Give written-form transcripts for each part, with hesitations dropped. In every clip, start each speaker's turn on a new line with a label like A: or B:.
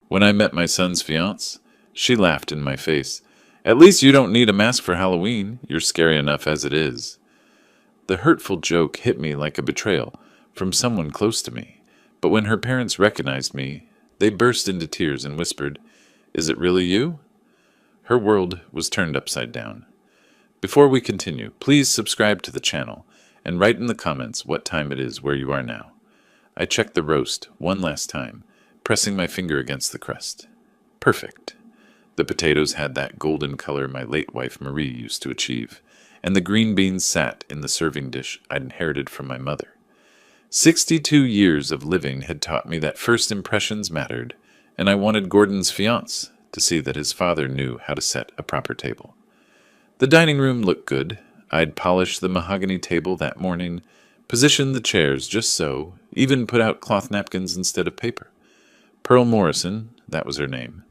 A: When I met my son's fiancée, she laughed in my face. At least you don't need a mask for Halloween. You're scary enough as it is. The hurtful joke hit me like a betrayal from someone close to me. But when her parents recognized me, they burst into tears and whispered, "Is it really you?" Her world was turned upside down. Before we continue, please subscribe to the channel and write in the comments what time it is where you are now. I checked the roast one last time, pressing my finger against the crust. Perfect. The potatoes had that golden color my late wife Marie used to achieve, and the green beans sat in the serving dish I'd inherited from my mother. 62 years of living had taught me that first impressions mattered, and I wanted Gordon's fiancée to see that his father knew how to set a proper table. The dining room looked good. I'd polished the mahogany table that morning, positioned the chairs just so, even put out cloth napkins instead of paper. Pearl Morrison, that was her name.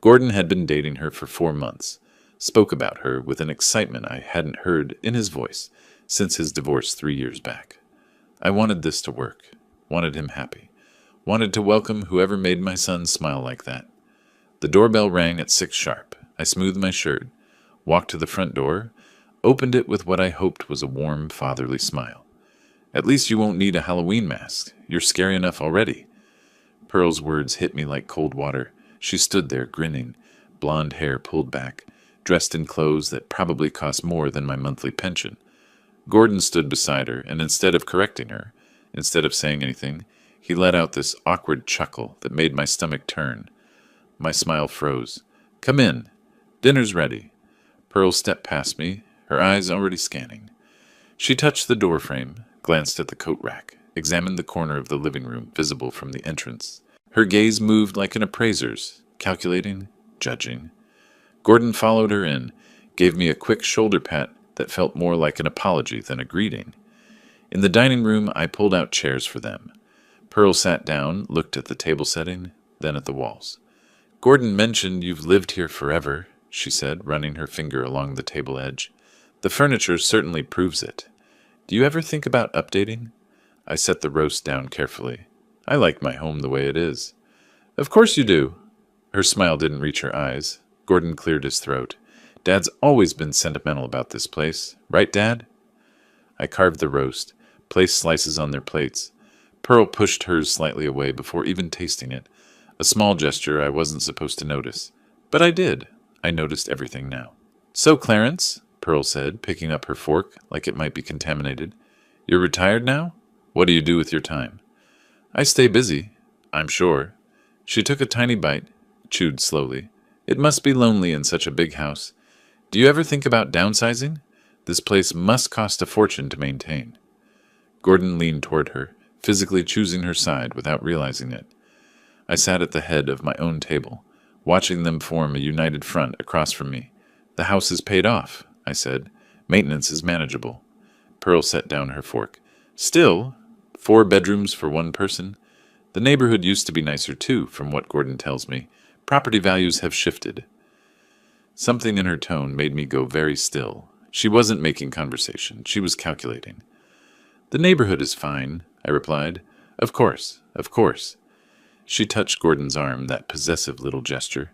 A: Gordon had been dating her for 4 months, spoke about her with an excitement I hadn't heard in his voice since his divorce 3 years back. I wanted this to work, wanted him happy, wanted to welcome whoever made my son smile like that. The doorbell rang at 6 sharp. I smoothed my shirt, walked to the front door, opened it with what I hoped was a warm, fatherly smile. "At least you won't need a Halloween mask. You're scary enough already." Pearl's words hit me like cold water. She stood there, grinning, blonde hair pulled back, dressed in clothes that probably cost more than my monthly pension. Gordon stood beside her, and instead of correcting her, instead of saying anything, he let out this awkward chuckle that made my stomach turn. My smile froze. "Come in. Dinner's ready." Pearl stepped past me, her eyes already scanning. She touched the doorframe, glanced at the coat rack, examined the corner of the living room visible from the entrance. Her gaze moved like an appraiser's, calculating, judging. Gordon followed her in, gave me a quick shoulder pat that felt more like an apology than a greeting. In the dining room, I pulled out chairs for them. Pearl sat down, looked at the table setting, then at the walls. "Gordon mentioned you've lived here forever," she said, running her finger along the table edge. "The furniture certainly proves it. Do you ever think about updating?" I set the roast down carefully. "I like my home the way it is." "Of course you do." Her smile didn't reach her eyes. Gordon cleared his throat. "Dad's always been sentimental about this place. Right, Dad?" I carved the roast, placed slices on their plates. Pearl pushed hers slightly away before even tasting it, a small gesture I wasn't supposed to notice. But I did. I noticed everything now. "So, Clarence," Pearl said, picking up her fork like it might be contaminated, "you're retired now? What do you do with your time?" "I stay busy, I'm sure." She took a tiny bite, chewed slowly. "It must be lonely in such a big house. Do you ever think about downsizing? This place must cost a fortune to maintain." Gordon leaned toward her, physically choosing her side without realizing it. I sat at the head of my own table, watching them form a united front across from me. "The house is paid off," I said. "Maintenance is manageable." Pearl set down her fork. "Still, 4 bedrooms for one person. The neighborhood used to be nicer too, from what Gordon tells me. Property values have shifted." Something in her tone made me go very still. She wasn't making conversation. She was calculating. "The neighborhood is fine," I replied. Of course, of course." She touched Gordon's arm, that possessive little gesture.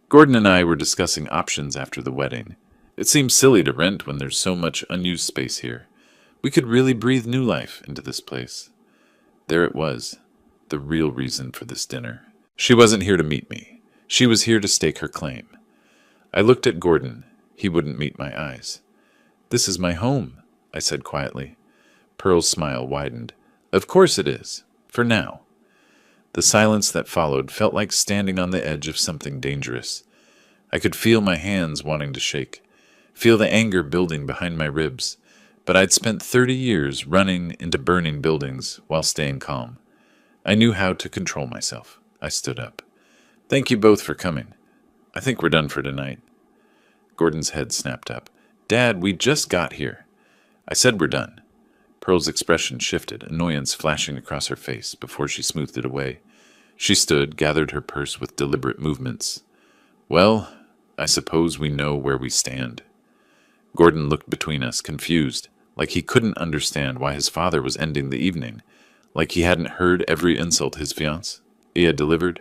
A: "Gordon and I were discussing options after the wedding. It seems silly to rent when there's so much unused space here. We could really breathe new life into this place." There it was, the real reason for this dinner. She wasn't here to meet me. She was here to stake her claim. I looked at Gordon. He wouldn't meet my eyes. "This is my home," I said quietly. Pearl's smile widened. "Of course it is. For now." The silence that followed felt like standing on the edge of something dangerous. I could feel my hands wanting to shake, feel the anger building behind my ribs, but I'd spent 30 years running into burning buildings while staying calm. I knew how to control myself. I stood up. "Thank you both for coming. I think we're done for tonight." Gordon's head snapped up. "Dad, we just got here." I said we're done. Pearl's expression shifted, annoyance flashing across her face before she smoothed it away. She stood, gathered her purse with deliberate movements. "Well, I suppose we know where we stand." Gordon looked between us, confused, like he couldn't understand why his father was ending the evening, like he hadn't heard every insult his fiancée had delivered.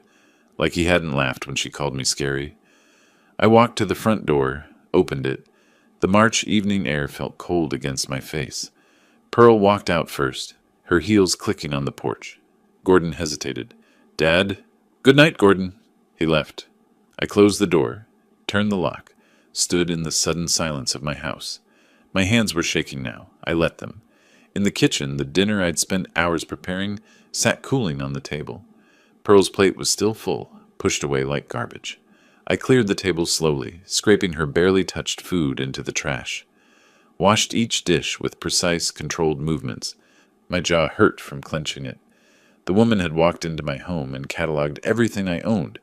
A: like he hadn't laughed when she called me scary. I walked to the front door, opened it. The March evening air felt cold against my face. Pearl walked out first, her heels clicking on the porch. Gordon hesitated. "Dad?" "Good night, Gordon." He left. I closed the door, turned the lock, stood in the sudden silence of my house. My hands were shaking now. I let them. In the kitchen, the dinner I'd spent hours preparing sat cooling on the table. Pearl's plate was still full, pushed away like garbage. I cleared the table slowly, scraping her barely touched food into the trash. Washed each dish with precise, controlled movements. My jaw hurt from clenching it. The woman had walked into my home and cataloged everything I owned,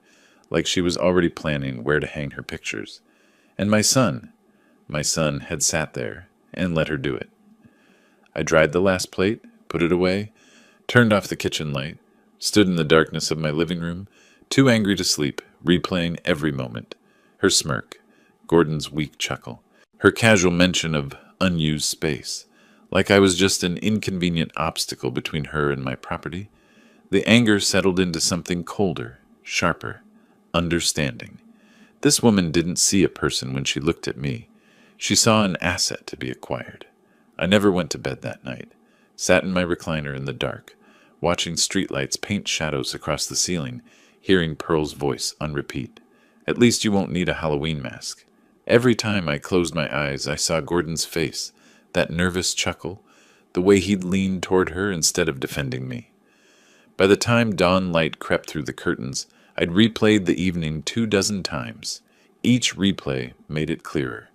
A: like she was already planning where to hang her pictures. And my son had sat there and let her do it. I dried the last plate, put it away, turned off the kitchen light, stood in the darkness of my living room, too angry to sleep, replaying every moment. Her smirk, Gordon's weak chuckle, her casual mention of unused space, like I was just an inconvenient obstacle between her and my property. The anger settled into something colder, sharper, understanding. This woman didn't see a person when she looked at me. She saw an asset to be acquired. I never went to bed that night. Sat in my recliner in the dark, watching streetlights paint shadows across the ceiling, hearing Pearl's voice on repeat. "At least you won't need a Halloween mask." Every time I closed my eyes, I saw Gordon's face, that nervous chuckle, the way he'd leaned toward her instead of defending me. By the time dawn light crept through the curtains, I'd replayed the evening 24 times. Each replay made it clearer.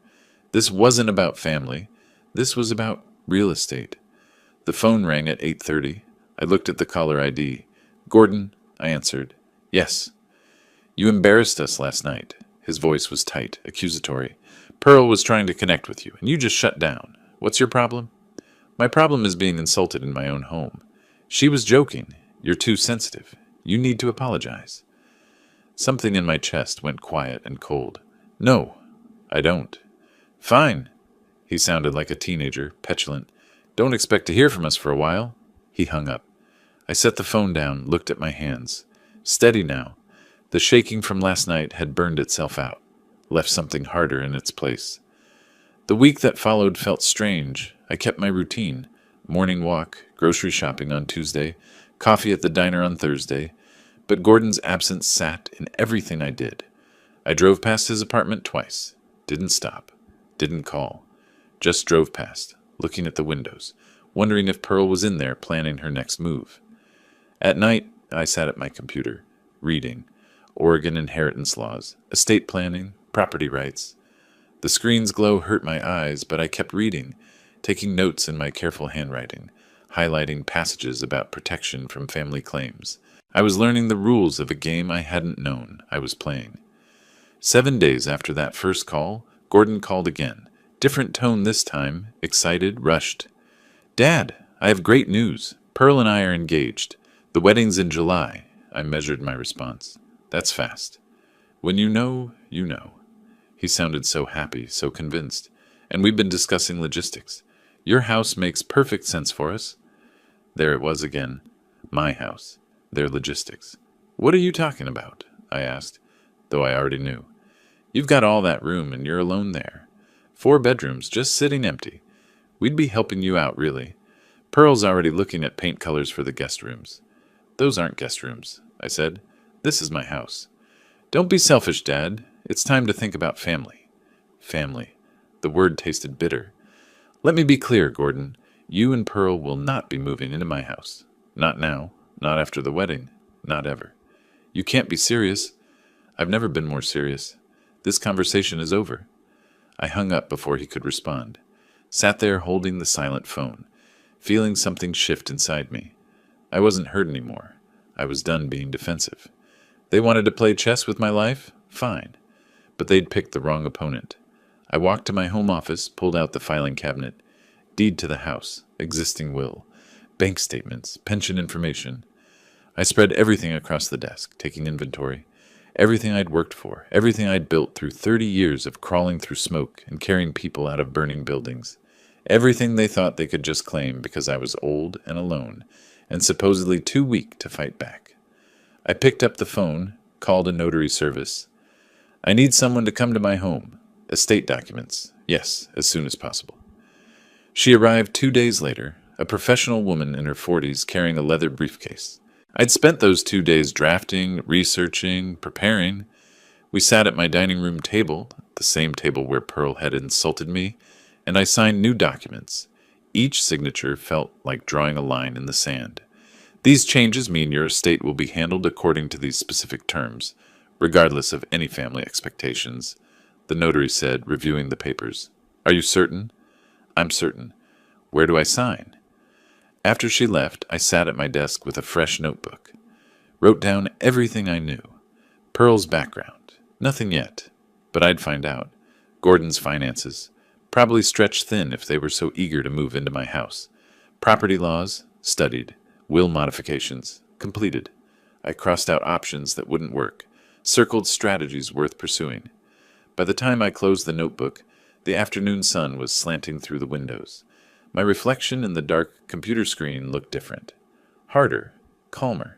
A: This wasn't about family. This was about real estate. The phone rang at 8:30. I looked at the caller ID. "Gordon," I answered. "Yes." "You embarrassed us last night." His voice was tight, accusatory. "Pearl was trying to connect with you, and you just shut down. What's your problem?" "My problem is being insulted in my own home." "She was joking. You're too sensitive. You need to apologize." Something in my chest went quiet and cold. "No, I don't." "Fine." He sounded like a teenager, petulant. "Don't expect to hear from us for a while." He hung up. I set the phone down, looked at my hands. Steady now. The shaking from last night had burned itself out, left something harder in its place. The week that followed felt strange. I kept my routine. Morning walk, grocery shopping on Tuesday, coffee at the diner on Thursday. But Gordon's absence sat in everything I did. I drove past his apartment twice. Didn't stop. Didn't call. Just drove past, looking at the windows, wondering if Pearl was in there planning her next move. At night, I sat at my computer, reading. Oregon inheritance laws, estate planning, property rights. The screen's glow hurt my eyes, but I kept reading, taking notes in my careful handwriting, highlighting passages about protection from family claims. I was learning the rules of a game I hadn't known I was playing. 7 days after that first call, Gordon called again. Different tone this time, excited, rushed. "Dad, I have great news. Pearl and I are engaged. The wedding's in July." I measured my response. "That's fast." "When you know, you know." He sounded so happy, so convinced. "And we've been discussing logistics. Your house makes perfect sense for us." There it was again. My house. Their logistics. "What are you talking about?" I asked, though I already knew. "You've got all that room and you're alone there. 4 bedrooms just sitting empty. We'd be helping you out, really. Pearl's already looking at paint colors for the guest rooms." "Those aren't guest rooms," I said. "This is my house." "Don't be selfish, Dad. It's time to think about family." Family. The word tasted bitter. "Let me be clear, Gordon. You and Pearl will not be moving into my house. Not now. Not after the wedding. Not ever." "You can't be serious." "I've never been more serious. This conversation is over." I hung up before he could respond. Sat there holding the silent phone, feeling something shift inside me. I wasn't hurt anymore. I was done being defensive. They wanted to play chess with my life? Fine. But they'd picked the wrong opponent. I walked to my home office, pulled out the filing cabinet. Deed to the house, existing will, bank statements, pension information. I spread everything across the desk, taking inventory. Everything I'd worked for, everything I'd built through 30 years of crawling through smoke and carrying people out of burning buildings. Everything they thought they could just claim because I was old and alone, and supposedly too weak to fight back. I picked up the phone, Called a notary service. I need someone to come to my home. Estate documents. Yes, as soon as possible. She arrived 2 days later, a professional woman in her 40s carrying a leather briefcase. I'd spent those 2 days drafting, researching, preparing. We sat at my dining room table, the same table where Pearl had insulted me, and I signed new documents. Each signature felt like drawing a line in the sand. These changes mean your estate will be handled according to these specific terms, regardless of any family expectations, the notary said, reviewing the papers. Are you certain? I'm certain. Where do I sign? After she left, I sat at my desk with a fresh notebook. Wrote down everything I knew. Pearl's background. Nothing yet, but I'd find out. Gordon's finances. Probably stretched thin if they were so eager to move into my house. Property laws. Studied. Will modifications. Completed. I crossed out options that wouldn't work. Circled strategies worth pursuing. By the time I closed the notebook, the afternoon sun was slanting through the windows. My reflection in the dark computer screen looked different. Harder. Calmer.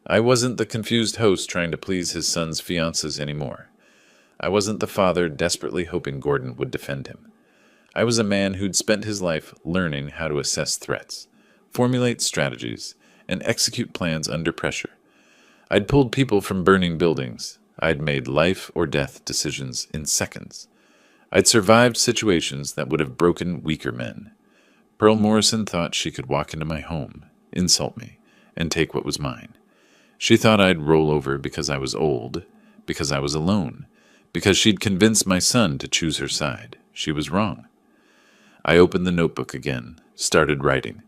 A: I wasn't the confused host trying to please his son's fiancées anymore. I wasn't the father desperately hoping Gordon would defend him. I was a man who'd spent his life learning how to assess threats, formulate strategies, and execute plans under pressure. I'd pulled people from burning buildings. I'd made life or death decisions in seconds. I'd survived situations that would have broken weaker men. Pearl Morrison thought she could walk into my home, insult me, and take what was mine. She thought I'd roll over because I was old, because I was alone, because she'd convinced my son to choose her side. She was wrong. I opened the notebook again, started writing.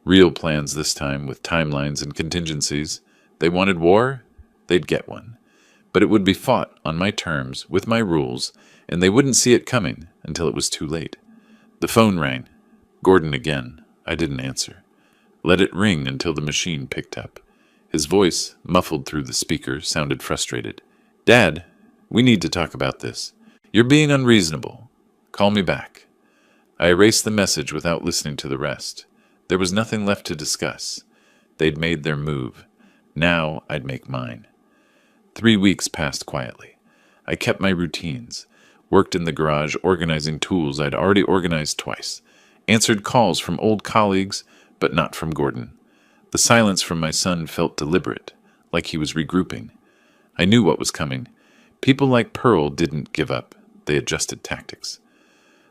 A: Real plans this time, with timelines and contingencies. They wanted war, they'd get one. But it would be fought on my terms, with my rules, and they wouldn't see it coming until it was too late. The phone rang. Gordon again. I didn't answer. Let it ring until the machine picked up. His voice, muffled through the speaker, sounded frustrated. Dad, we need to talk about this. You're being unreasonable. Call me back. I erased the message without listening to the rest. There was nothing left to discuss. They'd made their move. Now I'd make mine. 3 weeks passed quietly. I kept my routines. Worked in the garage organizing tools I'd already organized twice. Answered calls from old colleagues, but not from Gordon. The silence from my son felt deliberate, like he was regrouping. I knew what was coming. People like Pearl didn't give up. They adjusted tactics.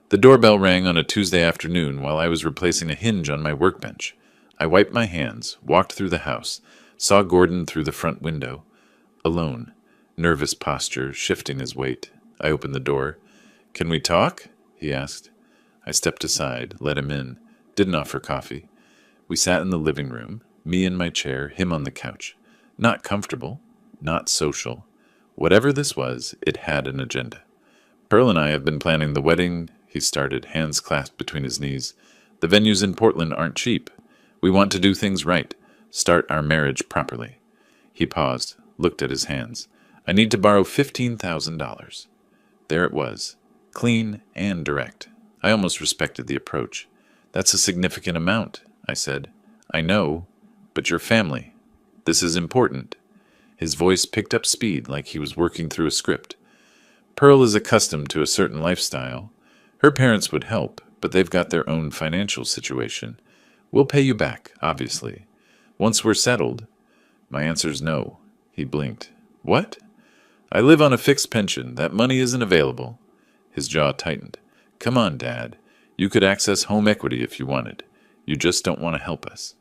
A: The doorbell rang on a Tuesday afternoon while I was replacing a hinge on my workbench. I wiped my hands, walked through the house, saw Gordon through the front window. Alone, nervous posture, shifting his weight. I opened the door. Can we talk? He asked. I stepped aside, let him in, didn't offer coffee. We sat in the living room, me in my chair, him on the couch. Not comfortable, not social. Whatever this was, it had an agenda. Pearl and I have been planning the wedding, he started, hands clasped between his knees. The venues in Portland aren't cheap. We want to do things right, start our marriage properly. He paused, looked at his hands. I need to borrow $15,000. There it was, clean and direct. I almost respected the approach. That's a significant amount, I said. I know, but your family. This is important. His voice picked up speed like he was working through a script. Pearl is accustomed to a certain lifestyle. Her parents would help, but they've got their own financial situation. We'll pay you back, obviously. Once we're settled. My answer's no. He blinked. What? I live on a fixed pension. That money isn't available. His jaw tightened. Come on, Dad. You could access home equity if you wanted. You just don't want to help us.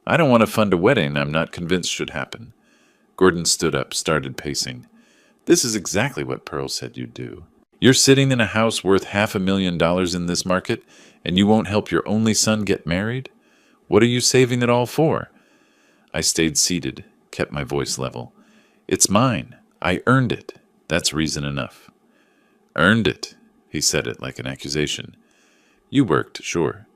A: I don't want to fund a wedding I'm not convinced should happen. Gordon stood up, started pacing. This is exactly what Pearl said you'd do. You're sitting in a house worth $500,000 in this market, and you won't help your only son get married? What are you saving it all for? I stayed seated, kept my voice level. It's mine. I earned it. That's reason enough. Earned it. He said it like an accusation. You worked, sure,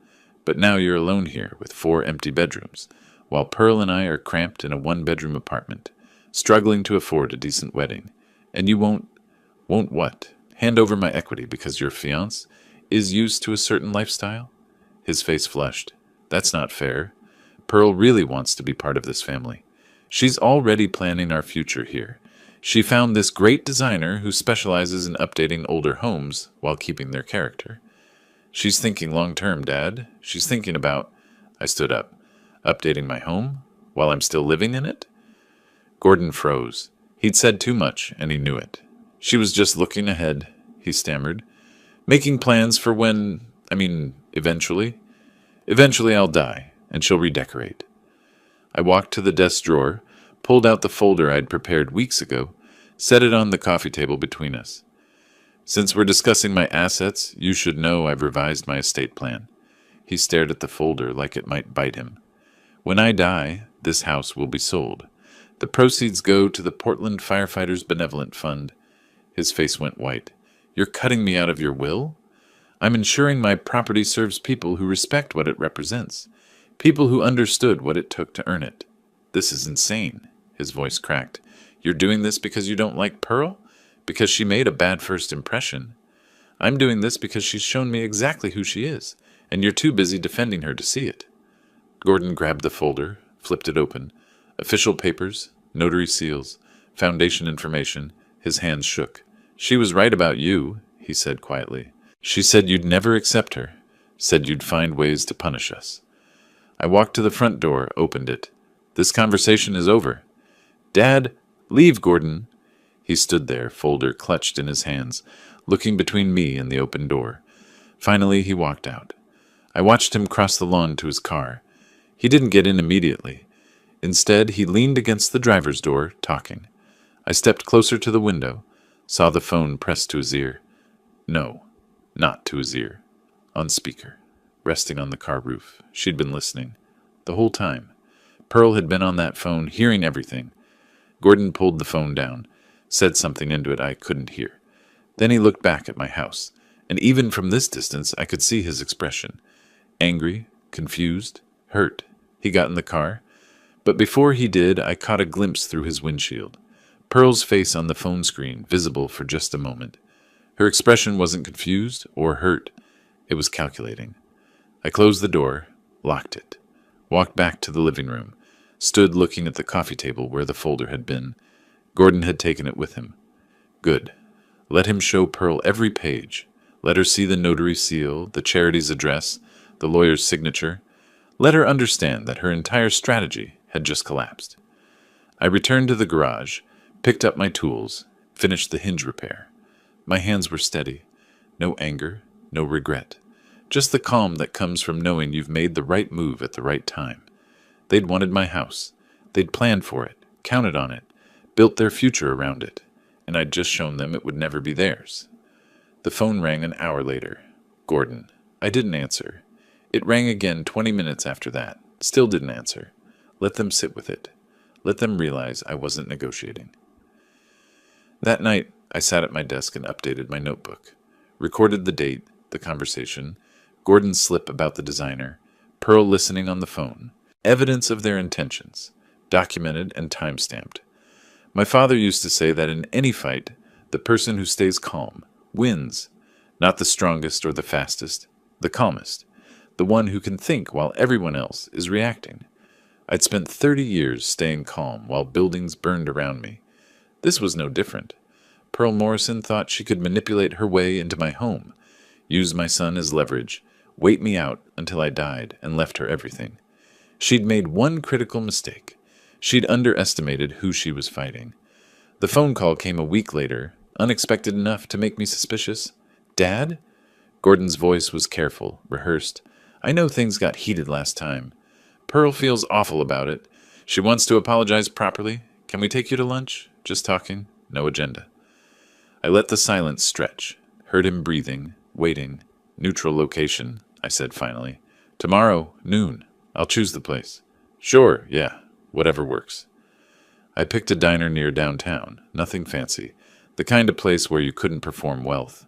A: but now you're alone here with 4 empty bedrooms, while Pearl and I are cramped in a 1-bedroom apartment, struggling to afford a decent wedding. And you won't what? Hand over my equity because your fiancé is used to a certain lifestyle? His face flushed. That's not fair. Pearl really wants to be part of this family. She's already planning our future here. She found this great designer who specializes in updating older homes while keeping their character. She's thinking long term, Dad. She's thinking about, I stood up, updating my home while I'm still living in it? Gordon froze. He'd said too much, and he knew it. She was just looking ahead, he stammered. Making plans for eventually. Eventually I'll die, and she'll redecorate. I walked to the desk drawer, pulled out the folder I'd prepared weeks ago, set it on the coffee table between us. Since we're discussing my assets, you should know I've revised my estate plan. He stared at the folder like it might bite him. When I die, this house will be sold. The proceeds go to the Portland Firefighters Benevolent Fund. His face went white. You're cutting me out of your will? I'm ensuring my property serves people who respect what it represents. People who understood what it took to earn it. This is insane. His voice cracked. You're doing this because you don't like Pearl? Because she made a bad first impression? I'm doing this because she's shown me exactly who she is, and you're too busy defending her to see it. Gordon grabbed the folder, flipped it open. Official papers, notary seals, foundation information. His hands shook. She was right about you, he said quietly. She said you'd never accept her, said you'd find ways to punish us. I walked to the front door, opened it. This conversation is over. Dad, leave, Gordon. He stood there, folder clutched in his hands, looking between me and the open door. Finally, he walked out. I watched him cross the lawn to his car. He didn't get in immediately. Instead, he leaned against the driver's door, talking. I stepped closer to the window, saw the phone pressed to his ear. No, not to his ear. On speaker, resting on the car roof. She'd been listening. The whole time. Pearl had been on that phone, hearing everything. Gordon pulled the phone down, said something into it I couldn't hear. Then he looked back at my house, and even from this distance I could see his expression. Angry, confused, hurt. He got in the car. But before he did, I caught a glimpse through his windshield. Pearl's face on the phone screen, visible for just a moment. Her expression wasn't confused or hurt. It was calculating. I closed the door, locked it, walked back to the living room, stood looking at the coffee table where the folder had been. Gordon had taken it with him. Good. Let him show Pearl every page. Let her see the notary seal, the charity's address, the lawyer's signature. Let her understand that her entire strategy had just collapsed. I returned to the garage, picked up my tools, finished the hinge repair. My hands were steady. No anger, no regret. Just the calm that comes from knowing you've made the right move at the right time. They'd wanted my house. They'd planned for it, counted on it, built their future around it, and I'd just shown them it would never be theirs. The phone rang an hour later. Gordon. I didn't answer. It rang again 20 minutes after that. Still didn't answer. Let them sit with it. Let them realize I wasn't negotiating. That night, I sat at my desk and updated my notebook. Recorded the date, the conversation, Gordon's slip about the designer, Pearl listening on the phone, evidence of their intentions, documented and time-stamped. My father used to say that in any fight, the person who stays calm wins, not the strongest or the fastest, the calmest, the one who can think while everyone else is reacting. I'd spent 30 years staying calm while buildings burned around me. This was no different. Pearl Morrison thought she could manipulate her way into my home, use my son as leverage, wait me out until I died and left her everything. She'd made one critical mistake. She'd underestimated who she was fighting. The phone call came a week later, unexpected enough to make me suspicious. Dad? Gordon's voice was careful, rehearsed. I know things got heated last time. Pearl feels awful about it. She wants to apologize properly. Can we take you to lunch? Just talking, no agenda. I let the silence stretch, heard him breathing, waiting. Neutral location, I said finally. Tomorrow, noon. I'll choose the place. Sure, yeah, whatever works. I picked a diner near downtown, nothing fancy, the kind of place where you couldn't perform wealth.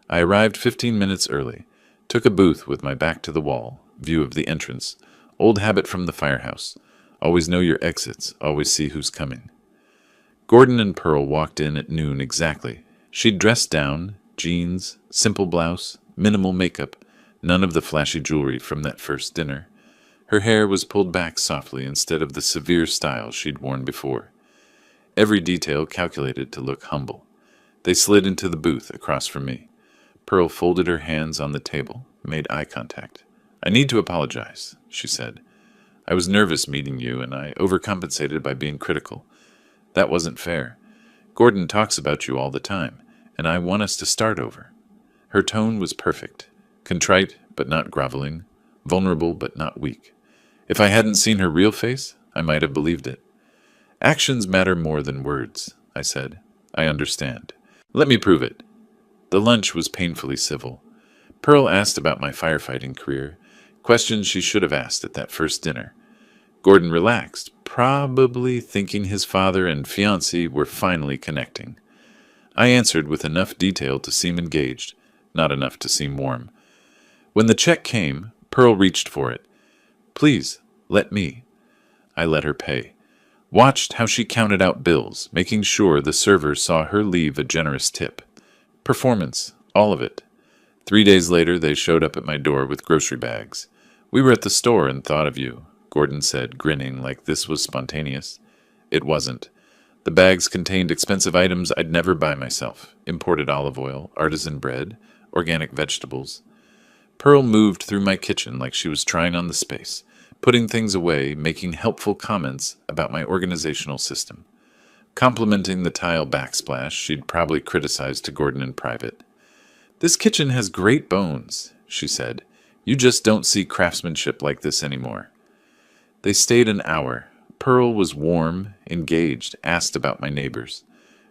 A: I arrived 15 minutes early, took a booth with my back to the wall, view of the entrance, old habit from the firehouse. Always know your exits, always see who's coming. Gordon and Pearl walked in at noon exactly. She'd dressed down, jeans, simple blouse, minimal makeup, none of the flashy jewelry from that first dinner. Her hair was pulled back softly instead of the severe style she'd worn before. every detail calculated to look humble. They slid into the booth across from me. Pearl folded her hands on the table, made eye contact. "I need to apologize," she said. "I was nervous meeting you, and I overcompensated by being critical. That wasn't fair. Gordon talks about you all the time, and I want us to start over." Her tone was perfect, contrite but not groveling, vulnerable but not weak. If I hadn't seen her real face, I might have believed it. "Actions matter more than words," I said. "I understand. Let me prove it." The lunch was painfully civil. Pearl asked about my firefighting career, questions she should have asked at that first dinner. Gordon relaxed, probably thinking his father and fiancée were finally connecting. I answered with enough detail to seem engaged, not enough to seem warm. When the check came, Pearl reached for it. "Please, let me." I let her pay. Watched how she counted out bills, making sure the server saw her leave a generous tip. Performance, all of it. 3 days later, they showed up at my door with grocery bags. "We were at the store and thought of you," Gordon said, grinning like this was spontaneous. It wasn't. The bags contained expensive items I'd never buy myself: imported olive oil, artisan bread, organic vegetables. Pearl moved through my kitchen like she was trying on the space, putting things away, making helpful comments about my organizational system, complimenting the tile backsplash she'd probably criticized to Gordon in private. "This kitchen has great bones," she said. "You just don't see craftsmanship like this anymore." They stayed an hour. Pearl was warm, engaged, asked about my neighbors.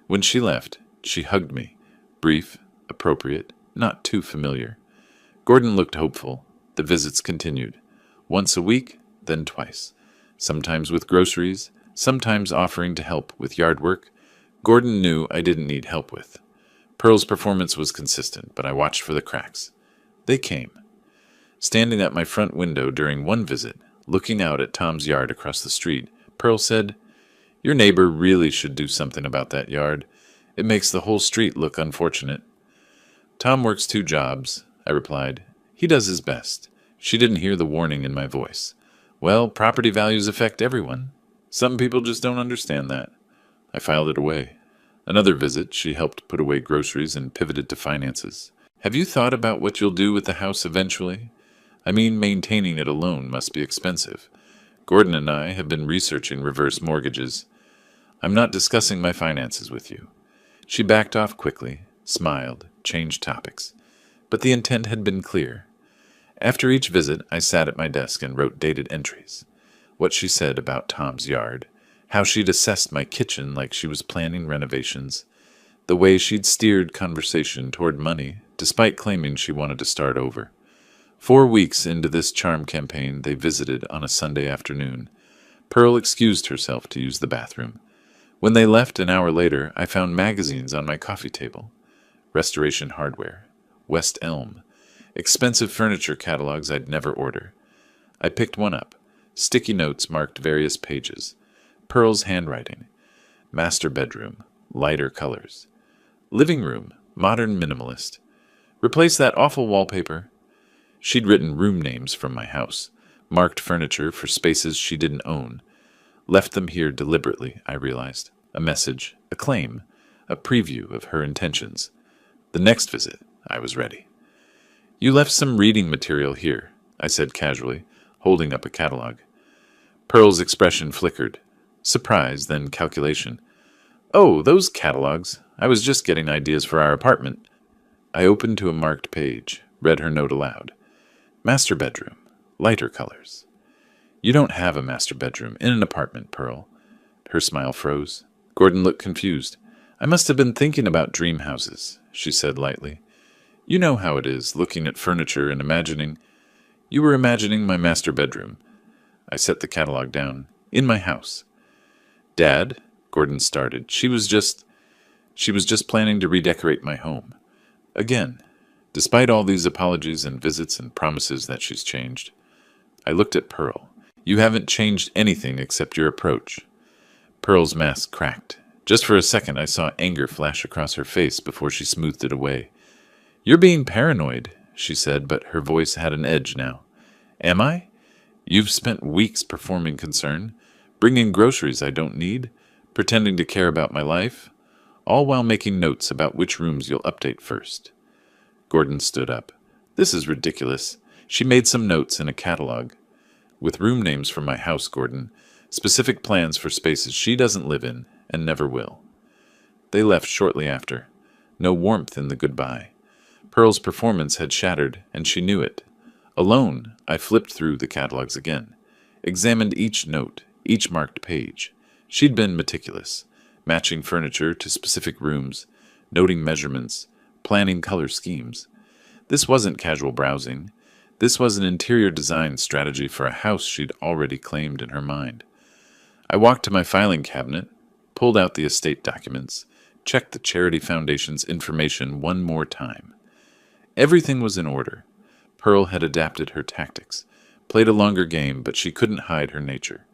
A: When she left, she hugged me. Brief, appropriate, not too familiar. Gordon looked hopeful. The visits continued. Once a week, then twice. Sometimes with groceries, sometimes offering to help with yard work. Gordon knew I didn't need help with. Pearl's performance was consistent, but I watched for the cracks. They came. Standing at my front window during one visit, looking out at Tom's yard across the street, Pearl said, "Your neighbor really should do something about that yard. It makes the whole street look unfortunate." "Tom works 2 jobs," I replied. "He does his best." She didn't hear the warning in my voice. "Well, property values affect everyone. Some people just don't understand that." I filed it away. Another visit, she helped put away groceries and pivoted to finances. "Have you thought about what you'll do with the house eventually? I mean, maintaining it alone must be expensive. Gordon and I have been researching reverse mortgages. I'm not discussing my finances with you." She backed off quickly, smiled, changed topics. But the intent had been clear. After each visit, I sat at my desk and wrote dated entries. What she said about Tom's yard, how she'd assessed my kitchen like she was planning renovations, the way she'd steered conversation toward money despite claiming she wanted to start over. 4 weeks into this charm campaign, they visited on a Sunday afternoon. Pearl excused herself to use the bathroom. When they left an hour later, I found magazines on my coffee table. Restoration Hardware, West Elm, expensive furniture catalogs I'd never order. I picked one up. Sticky notes marked various pages. Pearl's handwriting. Master bedroom, lighter colors. Living room, modern minimalist. Replace that awful wallpaper. She'd written room names from my house, marked furniture for spaces she didn't own. Left them here deliberately, I realized. A message, a claim, a preview of her intentions. The next visit, I was ready. "You left some reading material here," I said casually, holding up a catalog. Pearl's expression flickered. Surprise, then calculation. "Oh, those catalogs. I was just getting ideas for our apartment." I opened to a marked page, read her note aloud. "Master bedroom, lighter colors." "You don't have a master bedroom in an apartment, Pearl." Her smile froze. Gordon looked confused. "I must have been thinking about dream houses," she said lightly. "You know how it is, looking at furniture and imagining—" "You were imagining my master bedroom." I set the catalog down. "In my house." "Dad," Gordon started. She was just planning to redecorate my home. Again, despite all these apologies and visits and promises that she's changed. I looked at Pearl. "You haven't changed anything except your approach." Pearl's mask cracked. Just for a second I saw anger flash across her face before she smoothed it away. "You're being paranoid," she said, but her voice had an edge now. "Am I? You've spent weeks performing concern, bringing groceries I don't need, pretending to care about my life, all while making notes about which rooms you'll update first. Gordon stood up. This is ridiculous. She made some notes in a catalog. With room names for my house, Gordon. Specific plans for spaces she doesn't live in and never will. They left shortly after. No warmth in the goodbye. Pearl's performance had shattered, and she knew it. Alone, I flipped through the catalogs again. Examined each note, each marked page. She'd been meticulous, matching furniture to specific rooms, noting measurements, planning color schemes. This wasn't casual browsing. This was an interior design strategy for a house she'd already claimed in her mind. I walked to my filing cabinet, pulled out the estate documents, checked the Charity Foundation's information one more time. Everything was in order. Pearl had adapted her tactics, played a longer game, but she couldn't hide her nature.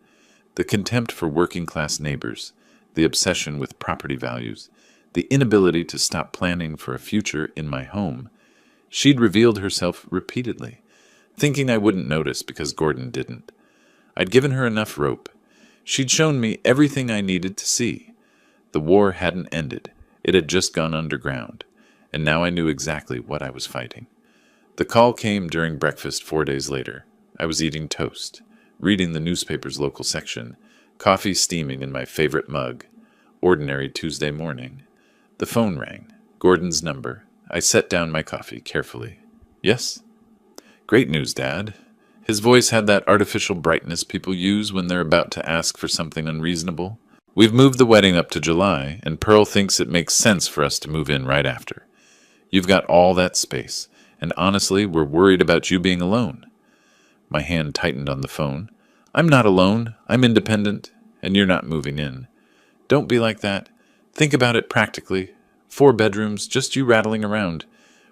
A: The contempt for working-class neighbors, the obsession with property values, the inability to stop planning for a future in my home. She'd revealed herself repeatedly, thinking I wouldn't notice because Gordon didn't. I'd given her enough rope. She'd shown me everything I needed to see. The war hadn't ended. It had just gone underground, and now I knew exactly what I was fighting. The call came during breakfast 4 days later. I was eating toast, reading the newspaper's local section, coffee steaming in my favorite mug. Ordinary Tuesday morning. The phone rang. Gordon's number. I set down my coffee carefully. Yes? Great news, Dad. His voice had that artificial brightness people use when they're about to ask for something unreasonable. We've moved the wedding up to July, and Pearl thinks it makes sense for us to move in right after. You've got all that space, and honestly, we're worried about you being alone. My hand tightened on the phone. I'm not alone. I'm independent, and you're not moving in. Don't be like that. Think about it practically. 4 bedrooms, just you rattling around.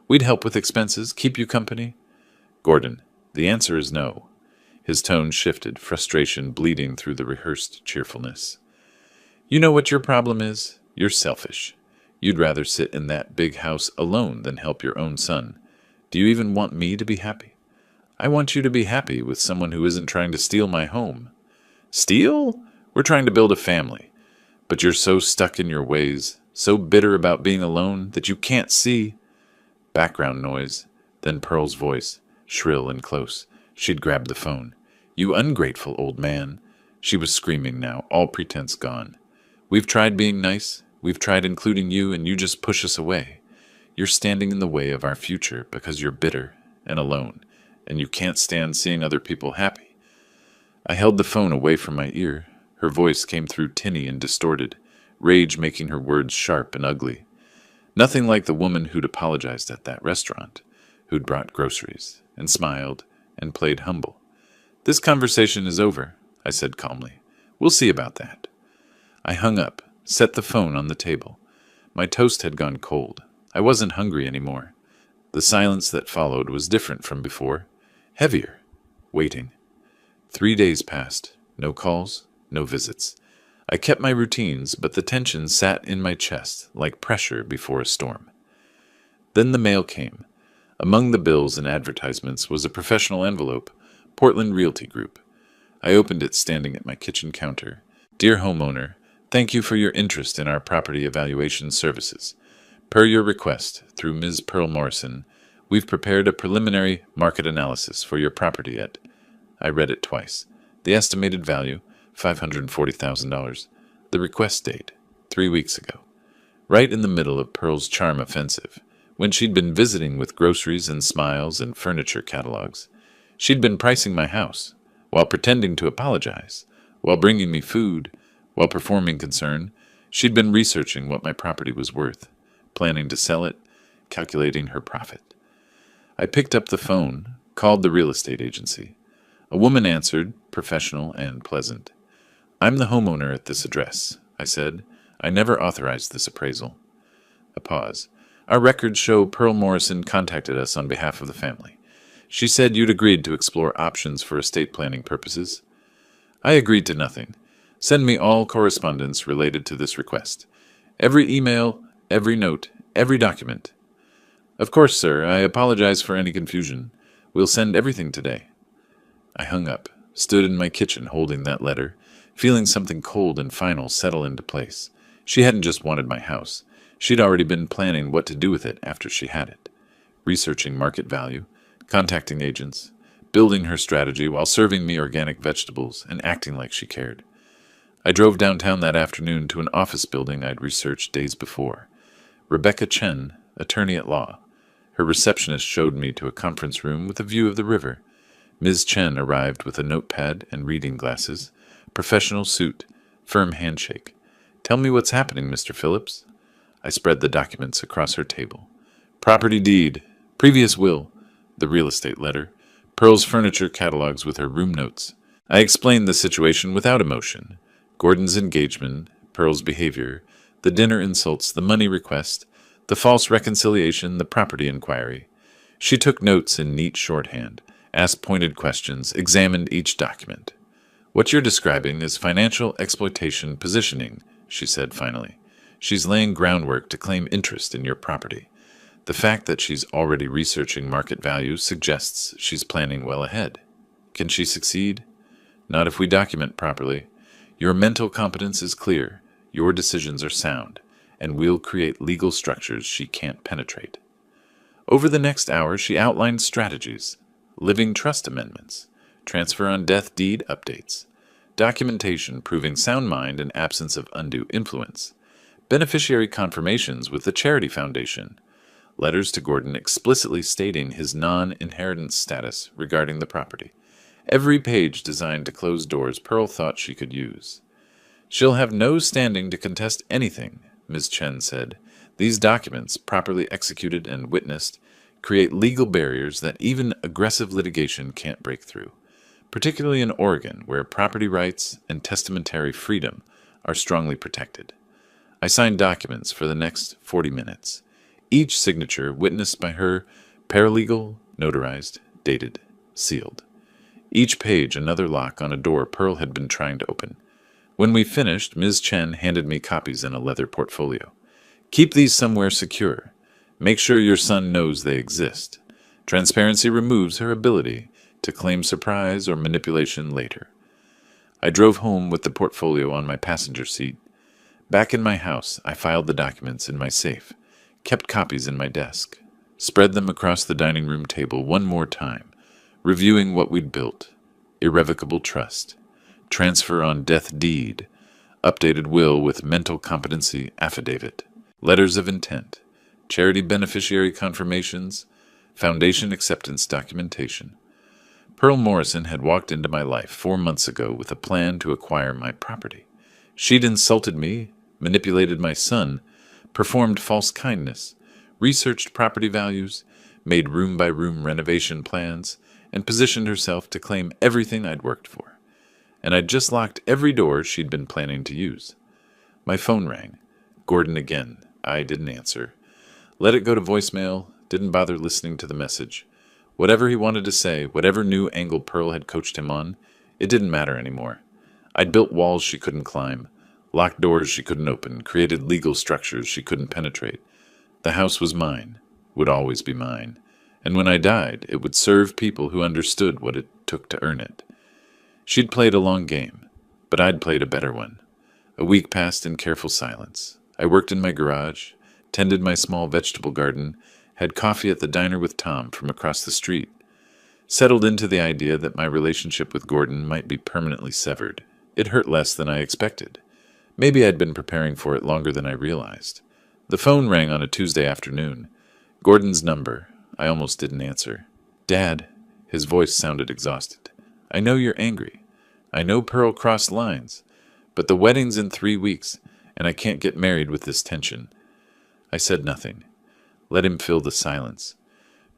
A: We'd help with expenses, keep you company. Gordon, the answer is no. His tone shifted, frustration bleeding through the rehearsed cheerfulness. You know what your problem is? You're selfish. You'd rather sit in that big house alone than help your own son. Do you even want me to be happy? I want you to be happy with someone who isn't trying to steal my home. Steal? We're trying to build a family. But you're so stuck in your ways, so bitter about being alone that you can't see. Background noise, then Pearl's voice, shrill and close. She'd grabbed the phone. You ungrateful old man. She was screaming now, all pretense gone. We've tried being nice. We've tried including you, and you just push us away. You're standing in the way of our future because you're bitter and alone, and you can't stand seeing other people happy. I held the phone away from my ear. Her voice came through tinny and distorted, rage making her words sharp and ugly. Nothing like the woman who'd apologized at that restaurant, who'd brought groceries, and smiled, and played humble. This conversation is over, I said calmly. We'll see about that. I hung up, set the phone on the table. My toast had gone cold. I wasn't hungry anymore. The silence that followed was different from before. Heavier. Waiting. 3 days passed. No calls, no visits. I kept my routines, but the tension sat in my chest like pressure before a storm. Then the mail came. Among the bills and advertisements was a professional envelope, Portland Realty Group. I opened it standing at my kitchen counter. Dear homeowner, thank you for your interest in our property evaluation services. Per your request, through Ms. Pearl Morrison, we've prepared a preliminary market analysis for your property at... I read it twice. The estimated value, $540,000. The request date, 3 weeks ago. Right in the middle of Pearl's charm offensive, when she'd been visiting with groceries and smiles and furniture catalogs. She'd been pricing my house, while pretending to apologize, while bringing me food, while performing concern. She'd been researching what my property was worth, planning to sell it, calculating her profit. I picked up the phone, called the real estate agency. A woman answered, professional and pleasant. I'm the homeowner at this address, I said. I never authorized this appraisal. A pause. Our records show Pearl Morrison contacted us on behalf of the family. She said you'd agreed to explore options for estate planning purposes. I agreed to nothing. Send me all correspondence related to this request. Every email, every note, every document. Of course, sir. I apologize for any confusion. We'll send everything today. I hung up, stood in my kitchen holding that letter, feeling something cold and final settle into place. She hadn't just wanted my house. She'd already been planning what to do with it after she had it. Researching market value, contacting agents, building her strategy while serving me organic vegetables and acting like she cared. I drove downtown that afternoon to an office building I'd researched days before. Rebecca Chen, attorney at law. Her receptionist showed me to a conference room with a view of the river. Ms. Chen arrived with a notepad and reading glasses, professional suit, firm handshake. "Tell me what's happening, Mr. Phillips." I spread the documents across her table. Property deed, previous will, the real estate letter, Pearl's furniture catalogs with her room notes. I explained the situation without emotion. Gordon's engagement, Pearl's behavior, the dinner insults, the money request, the false reconciliation, the property inquiry. She took notes in neat shorthand, asked pointed questions, examined each document. "What you're describing is financial exploitation positioning," she said finally. "She's laying groundwork to claim interest in your property. The fact that she's already researching market value suggests she's planning well ahead. Can she succeed? Not if we document properly. Your mental competence is clear, your decisions are sound, and we'll create legal structures she can't penetrate." Over the next hour, she outlined strategies, living trust amendments, transfer on death deed updates, documentation proving sound mind and absence of undue influence, beneficiary confirmations with the charity foundation, letters to Gordon explicitly stating his non-inheritance status regarding the property. Every page designed to close doors Pearl thought she could use. "She'll have no standing to contest anything," Ms. Chen said. "These documents, properly executed and witnessed, create legal barriers that even aggressive litigation can't break through, particularly in Oregon, where property rights and testamentary freedom are strongly protected." I signed documents for the next 40 minutes, each signature witnessed by her, paralegal, notarized, dated, sealed. Each page another lock on a door Pearl had been trying to open. When we finished, Ms. Chen handed me copies in a leather portfolio. "Keep these somewhere secure. Make sure your son knows they exist. Transparency removes her ability to claim surprise or manipulation later." I drove home with the portfolio on my passenger seat. Back in my house, I filed the documents in my safe, kept copies in my desk, spread them across the dining room table one more time, reviewing what we'd built: irrevocable trust, transfer on death deed, updated will with mental competency affidavit, letters of intent, charity beneficiary confirmations, foundation acceptance documentation. Pearl Morrison had walked into my life 4 months ago with a plan to acquire my property. She'd insulted me, manipulated my son, performed false kindness, researched property values, made room-by-room renovation plans, and positioned herself to claim everything I'd worked for. And I'd just locked every door she'd been planning to use. My phone rang. Gordon again. I didn't answer. Let it go to voicemail, didn't bother listening to the message. Whatever he wanted to say, whatever new angle Pearl had coached him on, it didn't matter anymore. I'd built walls she couldn't climb, locked doors she couldn't open, created legal structures she couldn't penetrate. The house was mine, would always be mine, and when I died, it would serve people who understood what it took to earn it. She'd played a long game, but I'd played a better one. A week passed in careful silence. I worked in my garage, tended my small vegetable garden, had coffee at the diner with Tom from across the street, settled into the idea that my relationship with Gordon might be permanently severed. It hurt less than I expected. Maybe I'd been preparing for it longer than I realized. The phone rang on a Tuesday afternoon. Gordon's number. I almost didn't answer. "Dad," his voice sounded exhausted. "I know you're angry. I know Pearl crossed lines, but the wedding's in 3 weeks, and I can't get married with this tension." I said nothing. Let him fill the silence.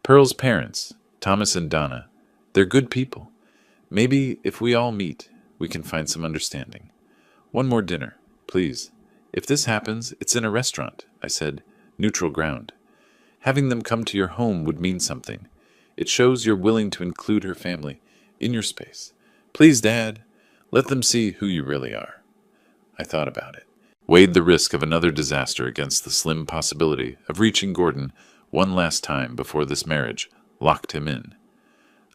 A: Pearl's parents, Thomas and Donna, they're good people. Maybe if we all meet, we can find some understanding. "One more dinner, please. If this happens, it's in a restaurant," I said, neutral ground. "Having them come to your home would mean something. It shows you're willing to include her family in your space. Please, Dad, let them see who you really are." I thought about it. Weighed the risk of another disaster against the slim possibility of reaching Gordon one last time before this marriage locked him in.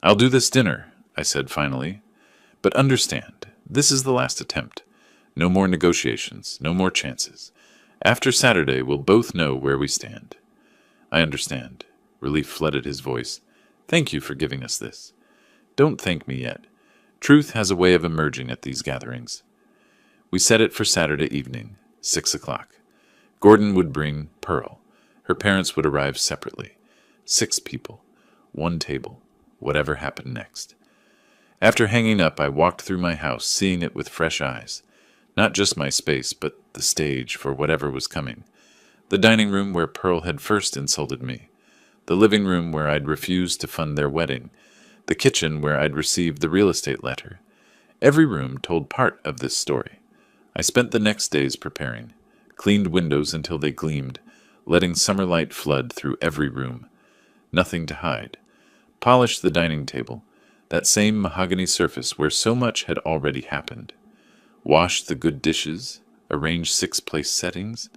A: "I'll do this dinner," I said finally. "But understand, This is the last attempt. No more negotiations, no more chances. After Saturday, we'll both know where we stand." "I understand." Relief flooded his voice. "Thank you for giving us this." "Don't thank me yet. Truth has a way of emerging at these gatherings." We set it for Saturday evening, 6 o'clock. Gordon would bring Pearl. Her parents would arrive separately. 6 people. 1 table. Whatever happened next. After hanging up, I walked through my house, seeing it with fresh eyes. Not just my space, but the stage for whatever was coming. The dining room where Pearl had first insulted me. The living room where I'd refused to fund their wedding. The kitchen where I'd received the real estate letter. Every room told part of this story. I spent the next days preparing. Cleaned windows until they gleamed, letting summer light flood through every room. Nothing to hide. Polished the dining table, that same mahogany surface where so much had already happened. Washed the good dishes, arranged 6 place settings,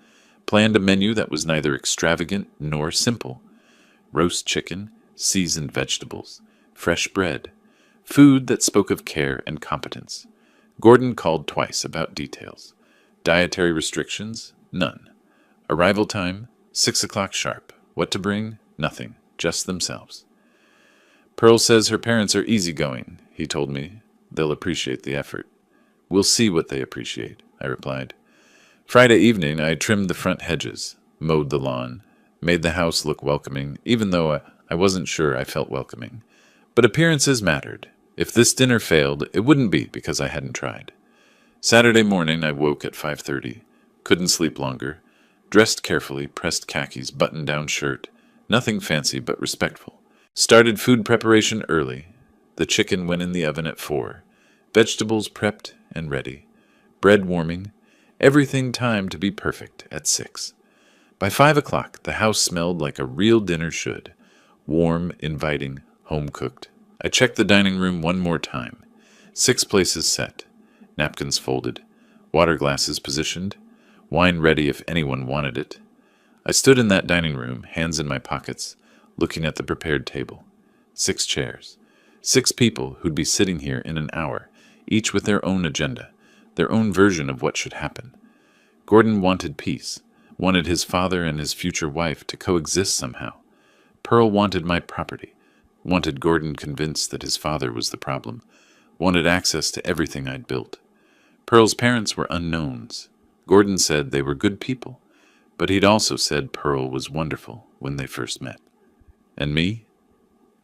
A: planned a menu that was neither extravagant nor simple. Roast chicken, seasoned vegetables, fresh bread, food that spoke of care and competence. Gordon called twice about details. Dietary restrictions? None. Arrival time? 6 o'clock sharp. What to bring? Nothing. Just themselves. "Pearl says her parents are easygoing," he told me. "They'll appreciate the effort." "We'll see what they appreciate," I replied. Friday evening, I trimmed the front hedges, mowed the lawn, made the house look welcoming, even though I wasn't sure I felt welcoming. But appearances mattered. If this dinner failed, it wouldn't be because I hadn't tried. Saturday morning, I woke at 5:30. Couldn't sleep longer. Dressed carefully, pressed khakis, button-down shirt. Nothing fancy but respectful. Started food preparation early. The chicken went in the oven at 4. Vegetables prepped and ready. Bread warming. Everything timed to be perfect at 6. By 5 o'clock, the house smelled like a real dinner should. Warm, inviting, home-cooked. I checked the dining room one more time. 6 places set. Napkins folded. Water glasses positioned. Wine ready if anyone wanted it. I stood in that dining room, hands in my pockets, looking at the prepared table. 6 chairs. 6 people who'd be sitting here in an hour, each with their own agenda, their own version of what should happen. Gordon wanted peace, wanted his father and his future wife to coexist somehow. Pearl wanted my property, wanted Gordon convinced that his father was the problem, wanted access to everything I'd built. Pearl's parents were unknowns. Gordon said they were good people, but he'd also said Pearl was wonderful when they first met. And me?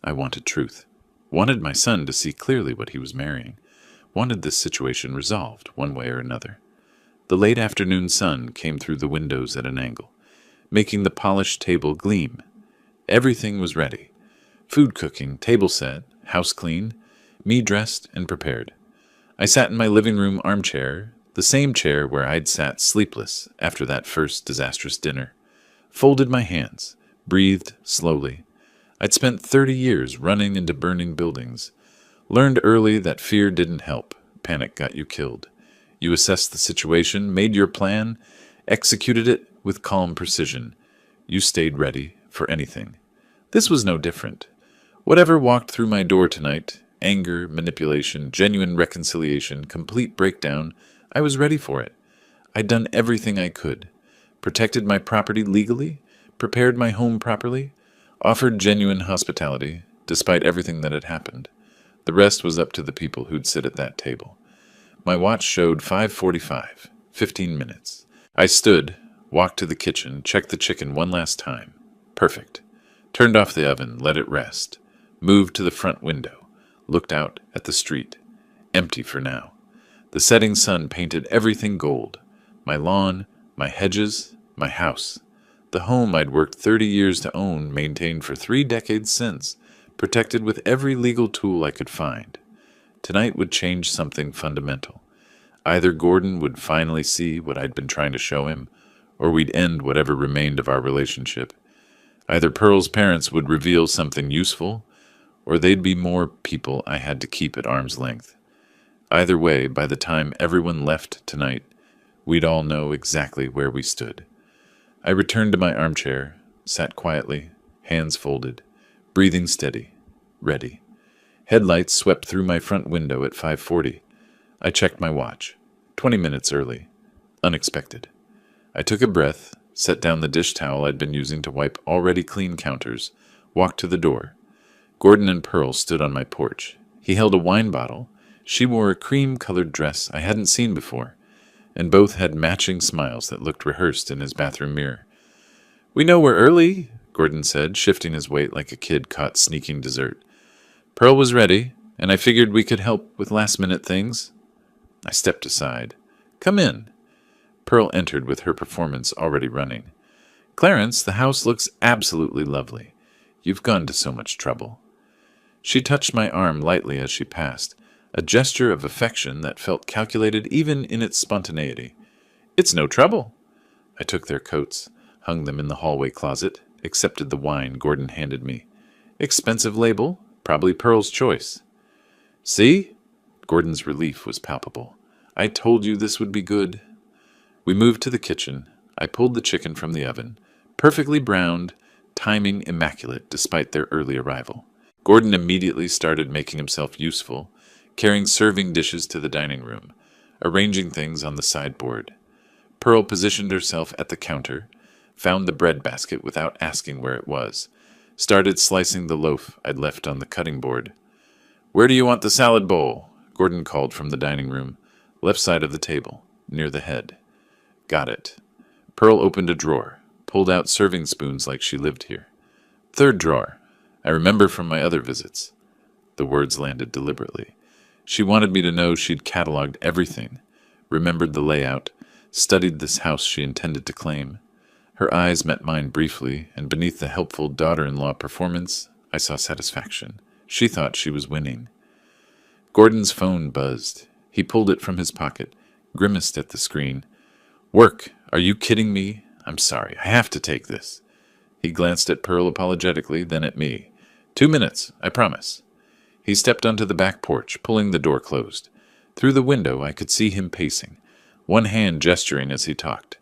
A: I wanted truth. Wanted my son to see clearly what he was marrying. Wanted this situation resolved, one way or another. The late afternoon sun came through the windows at an angle, making the polished table gleam. Everything was ready. Food cooking, table set, house clean, me dressed and prepared. I sat in my living room armchair, the same chair where I'd sat sleepless after that first disastrous dinner. Folded my hands, breathed slowly. I'd spent 30 years running into burning buildings. Learned early that fear didn't help. Panic got you killed. You assessed the situation, made your plan, executed it with calm precision. You stayed ready for anything. This was no different. Whatever walked through my door tonight, anger, manipulation, genuine reconciliation, complete breakdown, I was ready for it. I'd done everything I could. Protected my property legally, prepared my home properly, offered genuine hospitality, despite everything that had happened. The rest was up to the people who'd sit at that table. My watch showed 5:45, 15 minutes. I stood, walked to the kitchen, checked the chicken one last time. Perfect. Turned off the oven, let it rest. Moved to the front window, looked out at the street. Empty for now. The setting sun painted everything gold. My lawn, my hedges, my house. The home I'd worked 30 years to own, maintained for 3 decades since, protected with every legal tool I could find. Tonight would change something fundamental. Either Gordon would finally see what I'd been trying to show him, or we'd end whatever remained of our relationship. Either Pearl's parents would reveal something useful, or they'd be more people I had to keep at arm's length. Either way, by the time everyone left tonight, we'd all know exactly where we stood. I returned to my armchair, sat quietly, hands folded, breathing steady, ready. Headlights swept through my front window at 5:40. I checked my watch. 20 minutes early. Unexpected. I took a breath, set down the dish towel I'd been using to wipe already clean counters, walked to the door. Gordon and Pearl stood on my porch. He held a wine bottle. She wore a cream-colored dress I hadn't seen before, and both had matching smiles that looked rehearsed in his bathroom mirror. "We know we're early," Gordon said, shifting his weight like a kid caught sneaking dessert. "Pearl was ready, and I figured we could help with last-minute things." I stepped aside. "Come in." Pearl entered with her performance already running. "Clarence, the house looks absolutely lovely. You've gone to so much trouble." She touched my arm lightly as she passed, a gesture of affection that felt calculated even in its spontaneity. "It's no trouble." I took their coats, hung them in the hallway closet, accepted the wine Gordon handed me. "Expensive label, probably Pearl's choice." "See?" Gordon's relief was palpable. "I told you this would be good." We moved to the kitchen. I pulled the chicken from the oven, perfectly browned, timing immaculate despite their early arrival. Gordon immediately started making himself useful, carrying serving dishes to the dining room, arranging things on the sideboard. Pearl positioned herself at the counter, found the bread basket without asking where it was, started slicing the loaf I'd left on the cutting board. "Where do you want the salad bowl?" Gordon called from the dining room, left side of the table, near the head. "Got it." Pearl opened a drawer, pulled out serving spoons like she lived here. "Third drawer. I remember from my other visits." The words landed deliberately. She wanted me to know she'd cataloged everything, remembered the layout, studied this house she intended to claim. Her eyes met mine briefly, and beneath the helpful daughter-in-law performance, I saw satisfaction. She thought she was winning. Gordon's phone buzzed. He pulled it from his pocket, grimaced at the screen. "Work! Are you kidding me? I'm sorry. I have to take this." He glanced at Pearl apologetically, then at me. 2 minutes, I promise." He stepped onto the back porch, pulling the door closed. Through the window, I could see him pacing, one hand gesturing as he talked.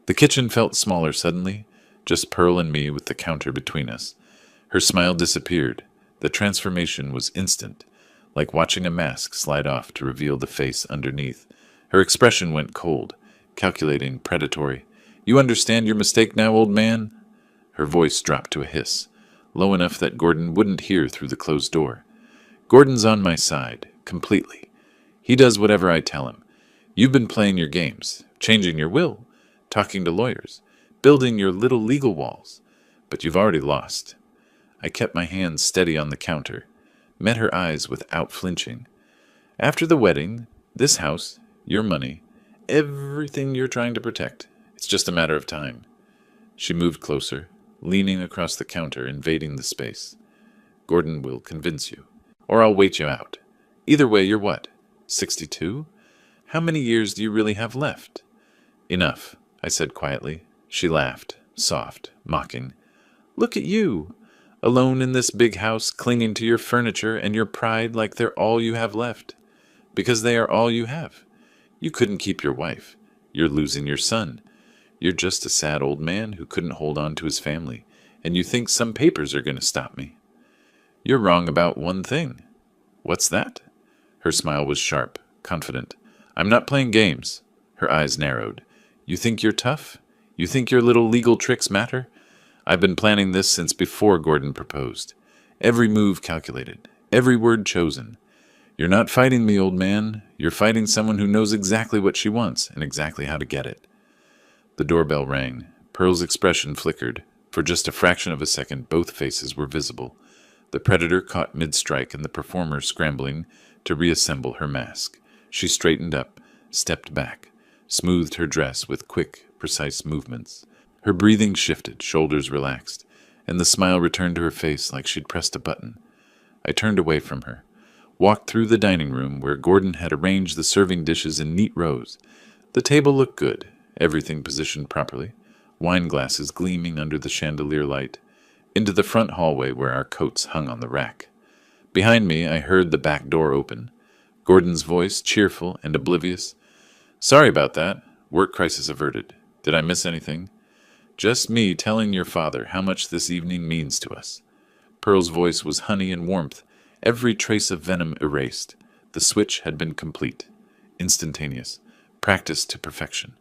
A: The kitchen felt smaller suddenly, just Pearl and me with the counter between us. Her smile disappeared. The transformation was instant, like watching a mask slide off to reveal the face underneath. Her expression went cold, calculating, predatory. "You understand your mistake now, old man?" Her voice dropped to a hiss, low enough that Gordon wouldn't hear through the closed door. "Gordon's on my side, completely. He does whatever I tell him. You've been playing your games, changing your will, talking to lawyers, building your little legal walls, but you've already lost." I kept my hands steady on the counter, met her eyes without flinching. "After the wedding, this house, your money, everything you're trying to protect, it's just a matter of time." She moved closer, leaning across the counter, invading the space. "Gordon will convince you, or I'll wait you out. Either way, you're what, 62? How many years do you really have left?" "Enough," I said quietly. She laughed, soft, mocking. "Look at you, alone in this big house, clinging to your furniture and your pride like they're all you have left. Because they are all you have. You couldn't keep your wife. You're losing your son. You're just a sad old man who couldn't hold on to his family, and you think some papers are going to stop me. You're wrong about one thing." "What's that?" Her smile was sharp, confident. "I'm not playing games." Her eyes narrowed. "You think you're tough? You think your little legal tricks matter? I've been planning this since before Gordon proposed. Every move calculated, every word chosen. You're not fighting me, old man. You're fighting someone who knows exactly what she wants and exactly how to get it." The doorbell rang. Pearl's expression flickered. For just a fraction of a second, both faces were visible. The predator caught mid-strike and the performer scrambling to reassemble her mask. She straightened up, stepped back, smoothed her dress with quick, precise movements. Her breathing shifted, shoulders relaxed, and the smile returned to her face like she'd pressed a button. I turned away from her, walked through the dining room where Gordon had arranged the serving dishes in neat rows. The table looked good, everything positioned properly, wine glasses gleaming under the chandelier light, into the front hallway where our coats hung on the rack. Behind me, I heard the back door open. Gordon's voice, cheerful and oblivious. "Sorry about that. Work crisis averted. Did I miss anything?" "Just me telling your father how much this evening means to us." Pearl's voice was honey and warmth, every trace of venom erased. The switch had been complete. instantaneous, practiced to perfection.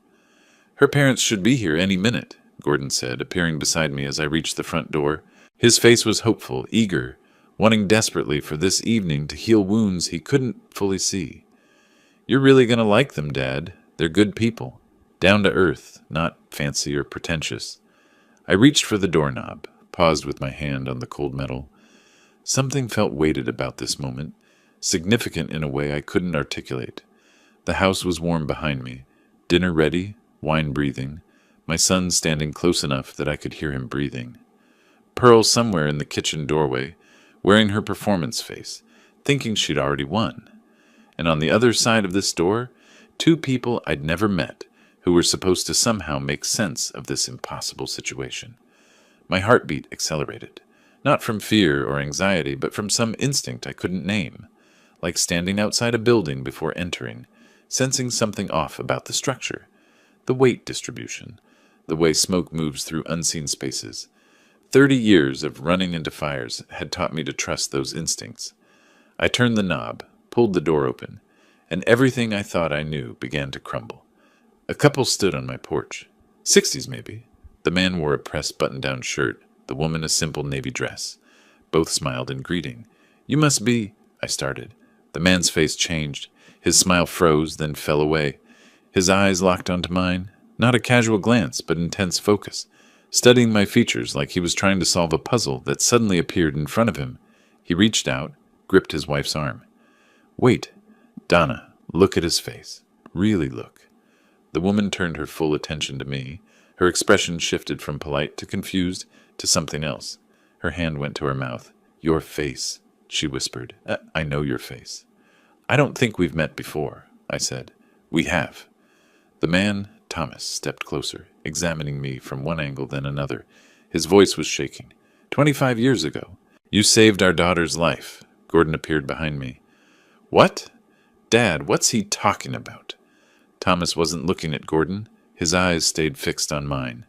A: Her parents should be here any minute, Gordon said, appearing beside me as I reached the front door. His face was hopeful, eager, wanting desperately for this evening to heal wounds he couldn't fully see. You're really going to like them, Dad. They're good people. Down to earth, not fancy or pretentious. I reached for the doorknob, paused with my hand on the cold metal. Something felt weighted about this moment, significant in a way I couldn't articulate. The house was warm behind me, dinner ready, wine breathing, my son standing close enough that I could hear him breathing. Pearl somewhere in the kitchen doorway, wearing her performance face, thinking she'd already won. And on the other side of this door, two people I'd never met who were supposed to somehow make sense of this impossible situation. My heartbeat accelerated, not from fear or anxiety, but from some instinct I couldn't name, like standing outside a building before entering, sensing something off about the structure, the weight distribution, the way smoke moves through unseen spaces. 30 years of running into fires had taught me to trust those instincts. I turned the knob, pulled the door open, and everything I thought I knew began to crumble. A couple stood on my porch. 60s, maybe. The man wore a pressed button-down shirt, the woman a simple navy dress. Both smiled in greeting. You must be... I started. The man's face changed. His smile froze, then fell away. His eyes locked onto mine. Not a casual glance, but intense focus, studying my features like he was trying to solve a puzzle that suddenly appeared in front of him. He reached out, gripped his wife's arm. Wait, Donna, look at his face. Really look. The woman turned her full attention to me. Her expression shifted from polite to confused to something else. Her hand went to her mouth. Your face, she whispered. I know your face. I don't think we've met before, I said. We have. The man, Thomas, stepped closer, examining me from one angle then another. His voice was shaking. 25 years ago. You saved our daughter's life. Gordon appeared behind me. What? Dad, what's he talking about? Thomas wasn't looking at Gordon. His eyes stayed fixed on mine.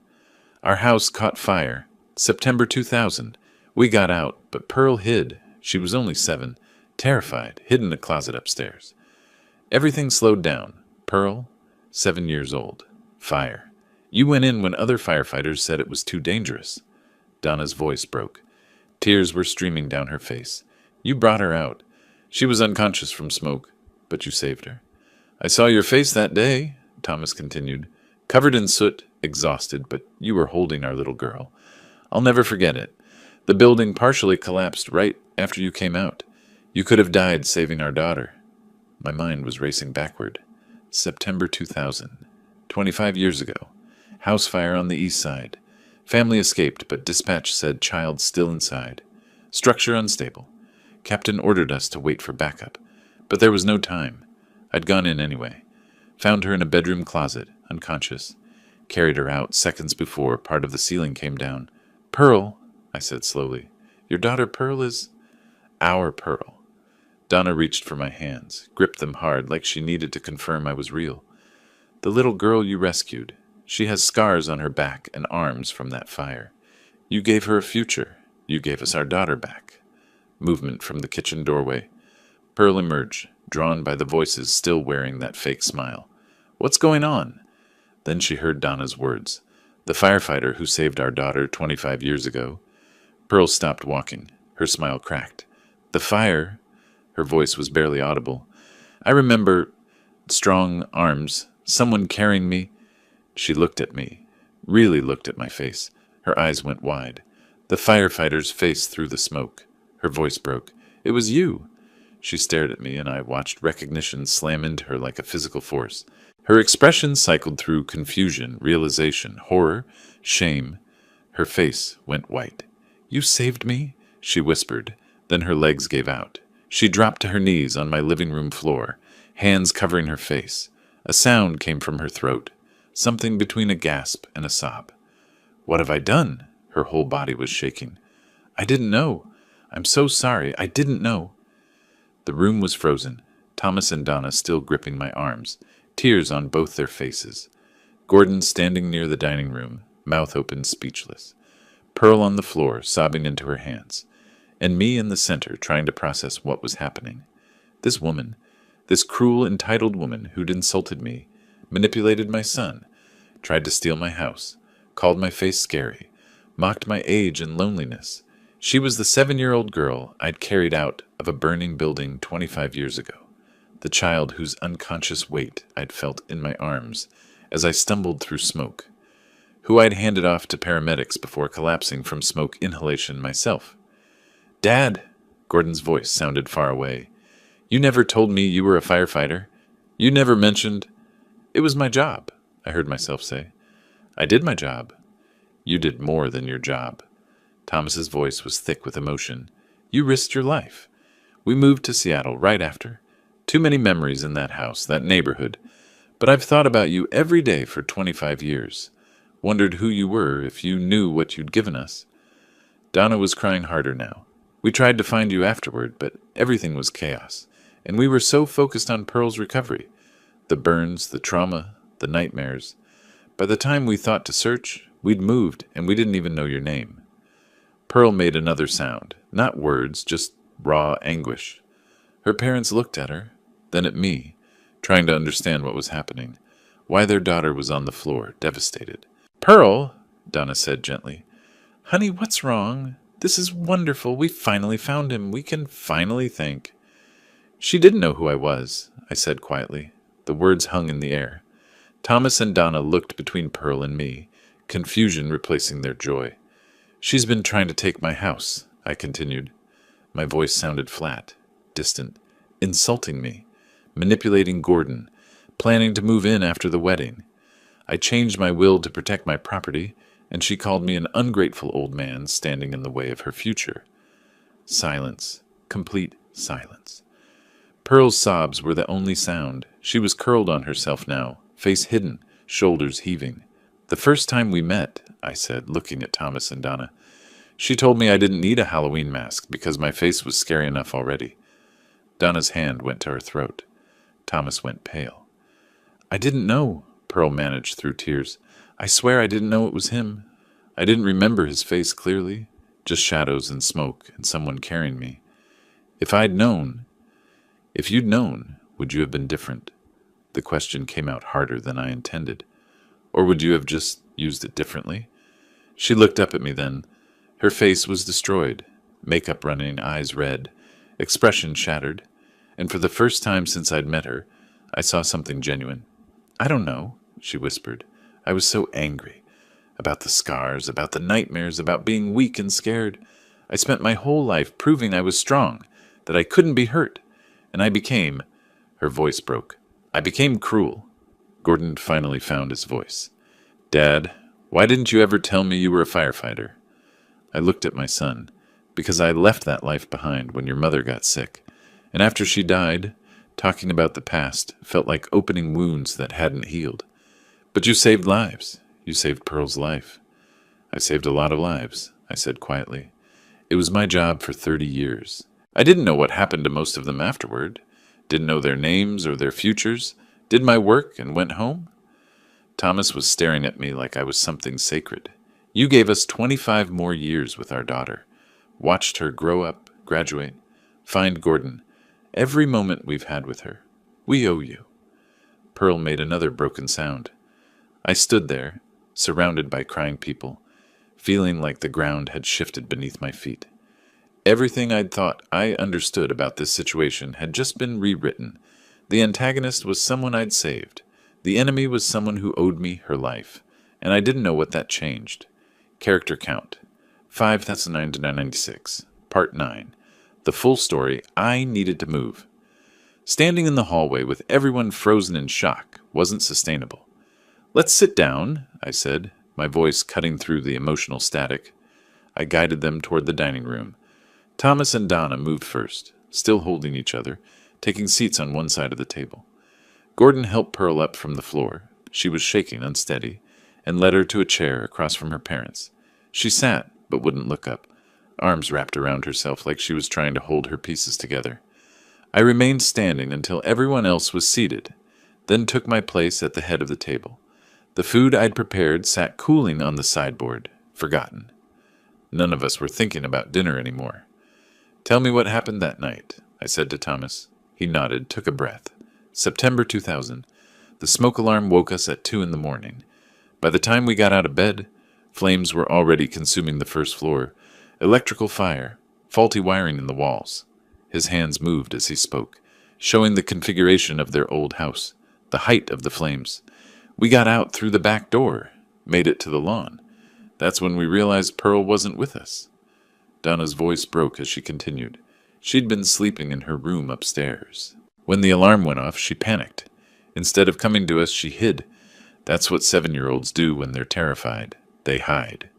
A: Our house caught fire. September 2000. We got out, but Pearl hid. She was only 7. Terrified, hid in a closet upstairs. Everything slowed down. Pearl, 7 years old. Fire. You went in when other firefighters said it was too dangerous. Donna's voice broke. Tears were streaming down her face. You brought her out. She was unconscious from smoke, but you saved her. I saw your face that day, Thomas continued, covered in soot, exhausted, but you were holding our little girl. I'll never forget it. The building partially collapsed right after you came out. You could have died saving our daughter. My mind was racing backward. September 2000. 25 years ago. House fire on the east side. Family escaped, but dispatch said child still inside. Structure unstable. Captain ordered us to wait for backup, but there was no time. I'd gone in anyway. Found her in a bedroom closet, unconscious. Carried her out seconds before part of the ceiling came down. Pearl, I said slowly. Your daughter Pearl is... Our Pearl. Donna reached for my hands, gripped them hard like she needed to confirm I was real. The little girl you rescued. She has scars on her back and arms from that fire. You gave her a future. You gave us our daughter back. Movement from the kitchen doorway. Pearl emerged, drawn by the voices still wearing that fake smile. What's going on? Then she heard Donna's words. The firefighter who saved our daughter 25 years ago. Pearl stopped walking. Her smile cracked. The fire... Her voice was barely audible. I remember strong arms, someone carrying me. She looked at me, really looked at my face. Her eyes went wide. The firefighter's face through the smoke. Her voice broke. It was you. She stared at me, and I watched recognition slam into her like a physical force. Her expression cycled through confusion, realization, horror, shame. Her face went white. You saved me? She whispered. Then her legs gave out. She dropped to her knees on my living room floor, hands covering her face. A sound came from her throat, something between a gasp and a sob. What have I done? Her whole body was shaking. I didn't know. I'm so sorry. I didn't know. The room was frozen, Thomas and Donna still gripping my arms, tears on both their faces. Gordon standing near the dining room, mouth open, speechless. Pearl on the floor, sobbing into her hands. And me in the center, trying to process what was happening. This woman, This cruel, entitled woman who'd insulted me, manipulated my son, tried to steal my house, called my face scary, mocked my age and loneliness. She was the 7-year-old girl I'd carried out of a burning building 25 years ago, the child whose unconscious weight I'd felt in my arms as I stumbled through smoke, who I'd handed off to paramedics before collapsing from smoke inhalation myself. "Dad!" Gordon's voice sounded far away. "You never told me you were a firefighter. You never mentioned—" "It was my job," I heard myself say. "I did my job." "You did more than your job." Thomas's voice was thick with emotion. "You risked your life. We moved to Seattle right after. Too many memories in that house, that neighborhood. But I've thought about you every day for 25 years. Wondered who you were if you knew what you'd given us." Donna was crying harder now. "We tried to find you afterward, but everything was chaos. And we were so focused on Pearl's recovery. The burns, the trauma, the nightmares. By the time we thought to search, we'd moved, and we didn't even know your name." Pearl made another sound. Not words, just raw anguish. Her parents looked at her, then at me, trying to understand what was happening, why their daughter was on the floor, devastated. "Pearl," Donna said gently. "Honey, what's wrong? This is wonderful. We finally found him. We can finally think." "She didn't know who I was," I said quietly. The words hung in the air. Thomas and Donna looked between Pearl and me, confusion replacing their joy. "She's been trying to take my house," I continued. My voice sounded flat, distant, insulting me, manipulating Gordon, planning to move in after the wedding. I changed my will to protect my property, and she called me an ungrateful old man standing in the way of her future. Silence, complete silence. Pearl's sobs were the only sound. She was curled on herself now, face hidden, shoulders heaving. "The first time we met," I said, looking at Thomas and Donna, "she told me I didn't need a Halloween mask because my face was scary enough already." Donna's hand went to her throat. Thomas went pale. "I didn't know," Pearl managed through tears. "I swear I didn't know it was him. I didn't remember his face clearly, just shadows and smoke and someone carrying me. If you'd known, would you have been different?" The question came out harder than I intended. "Or would you have just used it differently?" She looked up at me then. Her face was destroyed, makeup running, eyes red, expression shattered, and for the first time since I'd met her, I saw something genuine. "I don't know," she whispered. "I was so angry. About the scars, about the nightmares, about being weak and scared. I spent my whole life proving I was strong, that I couldn't be hurt. And I became—" Her voice broke. "I became cruel." Gordon finally found his voice. "Dad, why didn't you ever tell me you were a firefighter?" I looked at my son. "Because I left that life behind when your mother got sick. And after she died, talking about the past felt like opening wounds that hadn't healed. But you saved lives. You saved Pearl's life." "I saved a lot of lives," I said quietly. "It was my job for 30 years. I didn't know what happened to most of them afterward. Didn't know their names or their futures. Did my work and went home." Thomas was staring at me like I was something sacred. "You gave us 25 more years with our daughter. Watched her grow up, graduate, find Gordon. Every moment we've had with her. We owe you." Pearl made another broken sound. I stood there, surrounded by crying people, feeling like the ground had shifted beneath my feet. Everything I'd thought I understood about this situation had just been rewritten. The antagonist was someone I'd saved. The enemy was someone who owed me her life, and I didn't know what that changed. Character count. 5,996. Part 9. The full story. I needed to move. Standing in the hallway with everyone frozen in shock wasn't sustainable. "Let's sit down," I said, my voice cutting through the emotional static. I guided them toward the dining room. Thomas and Donna moved first, still holding each other, taking seats on one side of the table. Gordon helped Pearl up from the floor. She was shaking, unsteady, and led her to a chair across from her parents. She sat, but wouldn't look up, arms wrapped around herself like she was trying to hold her pieces together. I remained standing until everyone else was seated, then took my place at the head of the table. The food I'd prepared sat cooling on the sideboard, forgotten. None of us were thinking about dinner anymore. "Tell me what happened that night," I said to Thomas. He nodded, took a breath. September 2000. The smoke alarm woke us at 2 in the morning. By the time we got out of bed, flames were already consuming the first floor. Electrical fire, faulty wiring in the walls. His hands moved as he spoke, showing the configuration of their old house, the height of the flames. We got out through the back door, made it to the lawn. That's when we realized Pearl wasn't with us. Donna's voice broke as she continued. She'd been sleeping in her room upstairs. When the alarm went off, she panicked. Instead of coming to us, she hid. That's what 7-year-olds do when they're terrified. They hide.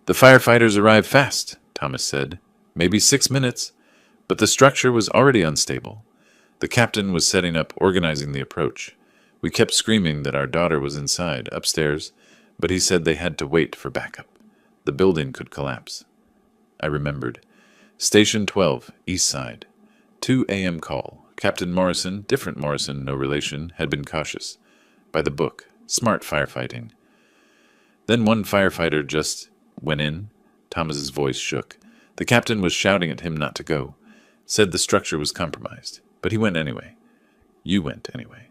A: The firefighters arrived fast, Thomas said. Maybe 6 minutes. But the structure was already unstable. The captain was setting up, organizing the approach. We kept screaming that our daughter was inside, upstairs, but he said they had to wait for backup. The building could collapse. I remembered. Station 12, East Side. 2 a.m. call. Captain Morrison, different Morrison, no relation, had been cautious. By the book. Smart firefighting. Then one firefighter just went in. Thomas's voice shook. The captain was shouting at him not to go. Said the structure was compromised. But he went anyway. You went anyway.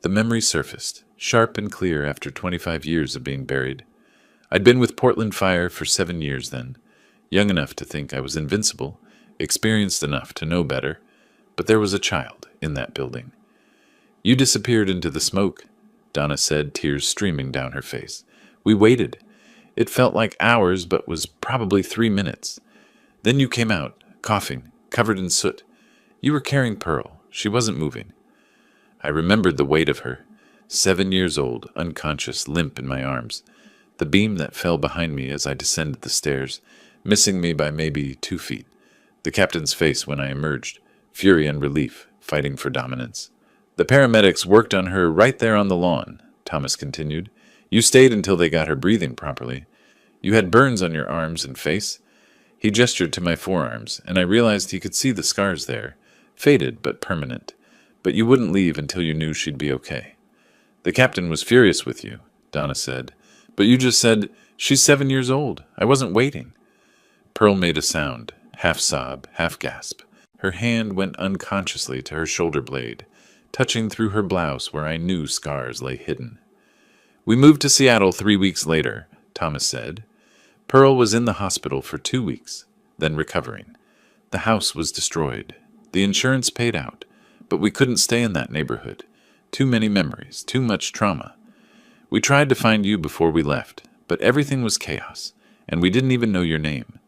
A: The memory surfaced, sharp and clear after 25 years of being buried. I'd been with Portland Fire for 7 years then. Young enough to think I was invincible, experienced enough to know better, but there was a child in that building. You disappeared into the smoke, Donna said, tears streaming down her face. We waited. It felt like hours, but was probably 3 minutes. Then you came out, coughing, covered in soot. You were carrying Pearl. She wasn't moving. I remembered the weight of her. 7 years old, unconscious, limp in my arms. The beam that fell behind me as I descended the stairs, missing me by maybe 2 feet. The captain's face when I emerged, fury and relief, fighting for dominance. The paramedics worked on her right there on the lawn, Thomas continued. You stayed until they got her breathing properly. You had burns on your arms and face. He gestured to my forearms, and I realized he could see the scars there, faded but permanent. But you wouldn't leave until you knew she'd be okay. The captain was furious with you, Donna said. But you just said, she's 7 years old. I wasn't waiting. Pearl made a sound, half sob, half gasp. Her hand went unconsciously to her shoulder blade, touching through her blouse where I knew scars lay hidden. We moved to Seattle 3 weeks later, Thomas said. Pearl was in the hospital for 2 weeks, then recovering. The house was destroyed. The insurance paid out, but we couldn't stay in that neighborhood. Too many memories, too much trauma. We tried to find you before we left, but everything was chaos, and we didn't even know your name.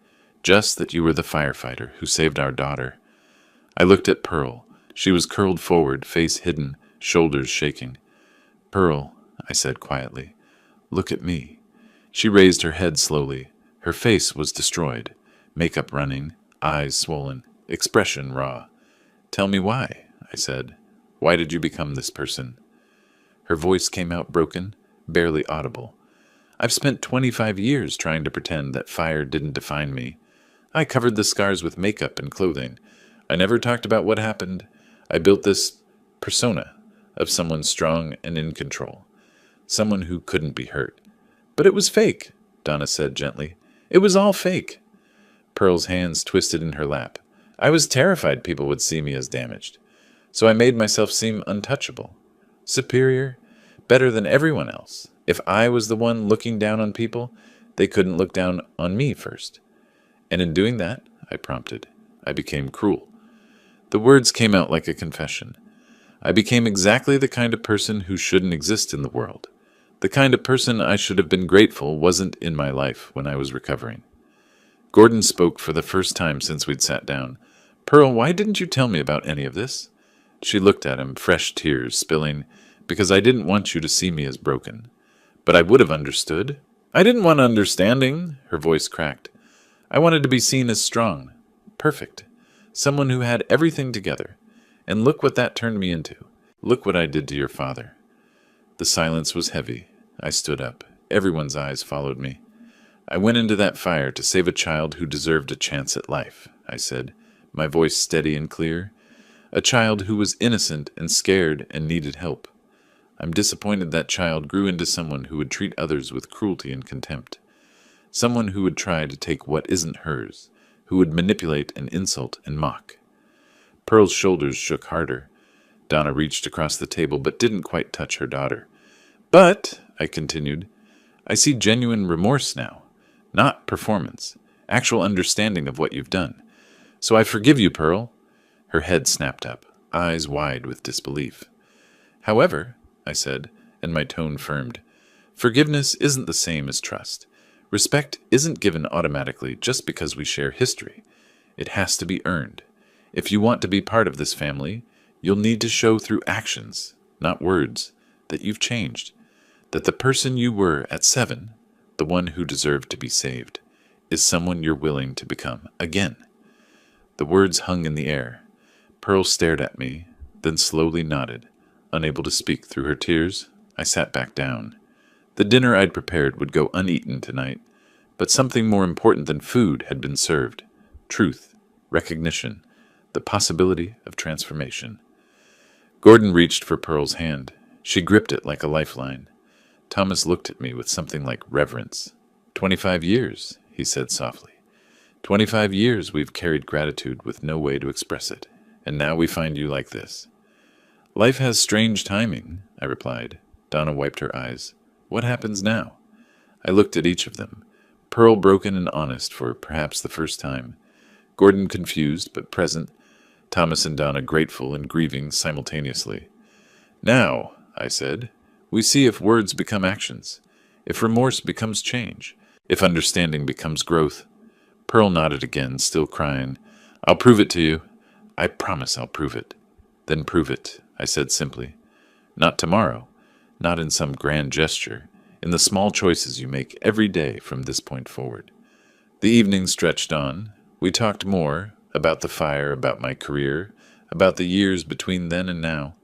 A: Just that you were the firefighter who saved our daughter. I looked at Pearl. She was curled forward, face hidden, shoulders shaking. Pearl, I said quietly, look at me. She raised her head slowly. Her face was destroyed, makeup running, eyes swollen, expression raw. Tell me why, I said. Why did you become this person? Her voice came out broken, barely audible. I've spent 25 years trying to pretend that fire didn't define me. I covered the scars with makeup and clothing. I never talked about what happened. I built this persona of someone strong and in control. Someone who couldn't be hurt. But it was fake, Donna said gently. It was all fake. Pearl's hands twisted in her lap. I was terrified people would see me as damaged. So I made myself seem untouchable. Superior. Better than everyone else. If I was the one looking down on people, they couldn't look down on me first. And in doing that, I prompted, I became cruel. The words came out like a confession. I became exactly the kind of person who shouldn't exist in the world. The kind of person I should have been grateful wasn't in my life when I was recovering. Gordon spoke for the first time since we'd sat down. Pearl, why didn't you tell me about any of this? She looked at him, fresh tears spilling, because I didn't want you to see me as broken. But I would have understood. I didn't want understanding, her voice cracked. I wanted to be seen as strong, perfect, someone who had everything together. And look what that turned me into. Look what I did to your father. The silence was heavy. I stood up. Everyone's eyes followed me. I went into that fire to save a child who deserved a chance at life, I said, my voice steady and clear. A child who was innocent and scared and needed help. I'm disappointed that child grew into someone who would treat others with cruelty and contempt. Someone who would try to take what isn't hers, who would manipulate and insult and mock. Pearl's shoulders shook harder. Donna reached across the table but didn't quite touch her daughter. But, I continued, I see genuine remorse now. Not performance. Actual understanding of what you've done. So I forgive you, Pearl. Her head snapped up, eyes wide with disbelief. However, I said, and my tone firmed, forgiveness isn't the same as trust. Respect isn't given automatically just because we share history. It has to be earned. If you want to be part of this family, you'll need to show through actions, not words, that you've changed. That the person you were at 7, the one who deserved to be saved, is someone you're willing to become again. The words hung in the air. Pearl stared at me, then slowly nodded. Unable to speak through her tears, I sat back down. The dinner I'd prepared would go uneaten tonight, but something more important than food had been served. Truth, recognition, the possibility of transformation. Gordon reached for Pearl's hand. She gripped it like a lifeline. Thomas looked at me with something like reverence. 25 years, he said softly. 25 years we've carried gratitude with no way to express it, and now we find you like this. Life has strange timing, I replied. Donna wiped her eyes. What happens now? I looked at each of them. Pearl broken and honest for perhaps the first time. Gordon confused but present. Thomas and Donna grateful and grieving simultaneously. Now, I said, we see if words become actions, if remorse becomes change, if understanding becomes growth. Pearl nodded again, still crying. I'll prove it to you. I promise I'll prove it. Then prove it, I said simply. Not tomorrow, not in some grand gesture, in the small choices you make every day from this point forward. The evening stretched on. We talked more, about the fire, about my career, about the years between then and now.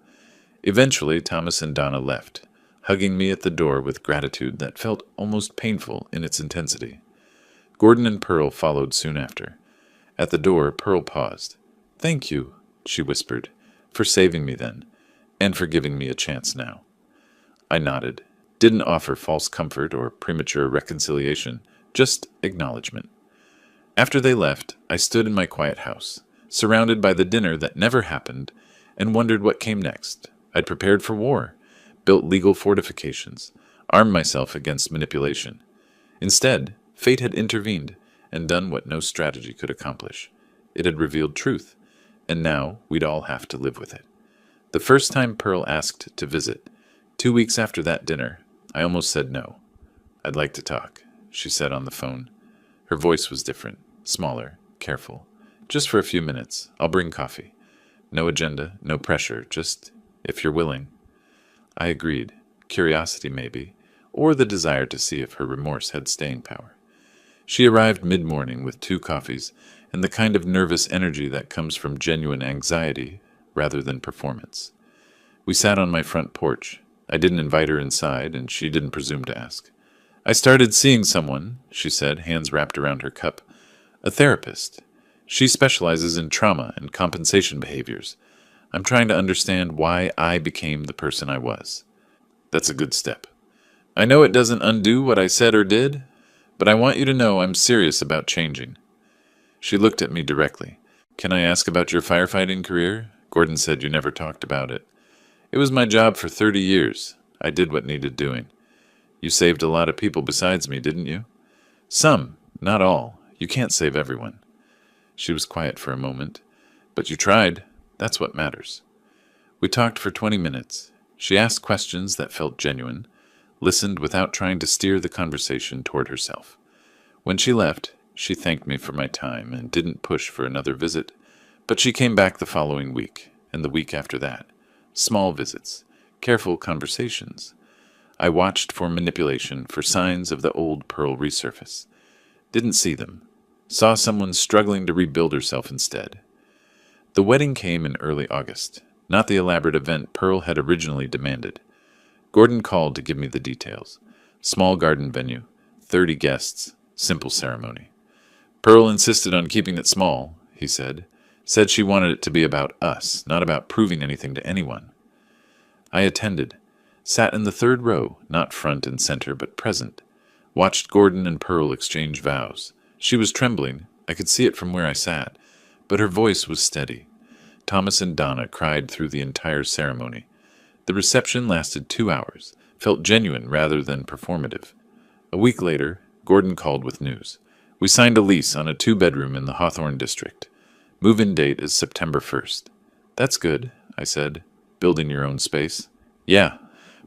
A: Eventually, Thomas and Donna left, hugging me at the door with gratitude that felt almost painful in its intensity. Gordon and Pearl followed soon after. At the door, Pearl paused. Thank you, she whispered, for saving me then, and for giving me a chance now. I nodded, didn't offer false comfort or premature reconciliation, just acknowledgement. After they left, I stood in my quiet house, surrounded by the dinner that never happened, and wondered what came next. I'd prepared for war, built legal fortifications, armed myself against manipulation. Instead, fate had intervened and done what no strategy could accomplish. It had revealed truth, and now we'd all have to live with it. The first time Pearl asked to visit, 2 weeks after that dinner, I almost said no. I'd like to talk, she said on the phone. Her voice was different, smaller, careful. Just for a few minutes. I'll bring coffee. No agenda, no pressure, just if you're willing. I agreed. Curiosity, maybe, or the desire to see if her remorse had staying power. She arrived mid-morning with 2 coffees and the kind of nervous energy that comes from genuine anxiety rather than performance. We sat on my front porch. I didn't invite her inside, and she didn't presume to ask. I started seeing someone, she said, hands wrapped around her cup. A therapist. She specializes in trauma and compensation behaviors. I'm trying to understand why I became the person I was. That's a good step. I know it doesn't undo what I said or did, but I want you to know I'm serious about changing. She looked at me directly. Can I ask about your firefighting career? Gordon said you never talked about it. It was my job for 30 years. I did what needed doing. You saved a lot of people besides me, didn't you? Some, not all. You can't save everyone. She was quiet for a moment. But you tried. That's what matters. We talked for 20 minutes. She asked questions that felt genuine, listened without trying to steer the conversation toward herself. When she left, she thanked me for my time and didn't push for another visit, but she came back the following week, and the week after that. Small visits, careful conversations. I watched for manipulation, for signs of the old Pearl resurface. Didn't see them. Saw someone struggling to rebuild herself instead. The wedding came in early August, not the elaborate event Pearl had originally demanded. Gordon called to give me the details. Small garden venue, 30 guests, simple ceremony. Pearl insisted on keeping it small, he said. Said she wanted it to be about us, not about proving anything to anyone. I attended. Sat in the 3rd row, not front and center, but present. Watched Gordon and Pearl exchange vows. She was trembling. I could see it from where I sat, but her voice was steady. Thomas and Donna cried through the entire ceremony. The reception lasted 2 hours, felt genuine rather than performative. A week later, Gordon called with news. We signed a lease on a 2-bedroom in the Hawthorne district. Move-in date is September 1st. That's good, I said. Building your own space? Yeah.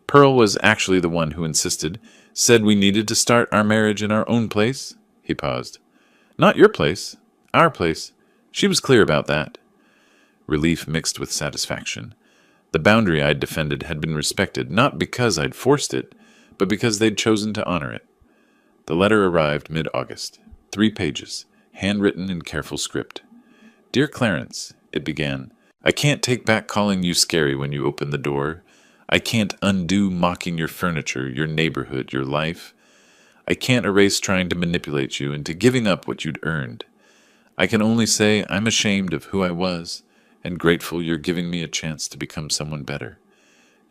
A: Pearl was actually the one who insisted, said we needed to start our marriage in our own place. He paused. Not your place. Our place. She was clear about that. Relief mixed with satisfaction. The boundary I'd defended had been respected, not because I'd forced it, but because they'd chosen to honor it. The letter arrived mid-August. 3 pages, handwritten in careful script. Dear Clarence, it began, I can't take back calling you scary when you open the door. I can't undo mocking your furniture, your neighborhood, your life. I can't erase trying to manipulate you into giving up what you'd earned. I can only say I'm ashamed of who I was and grateful you're giving me a chance to become someone better.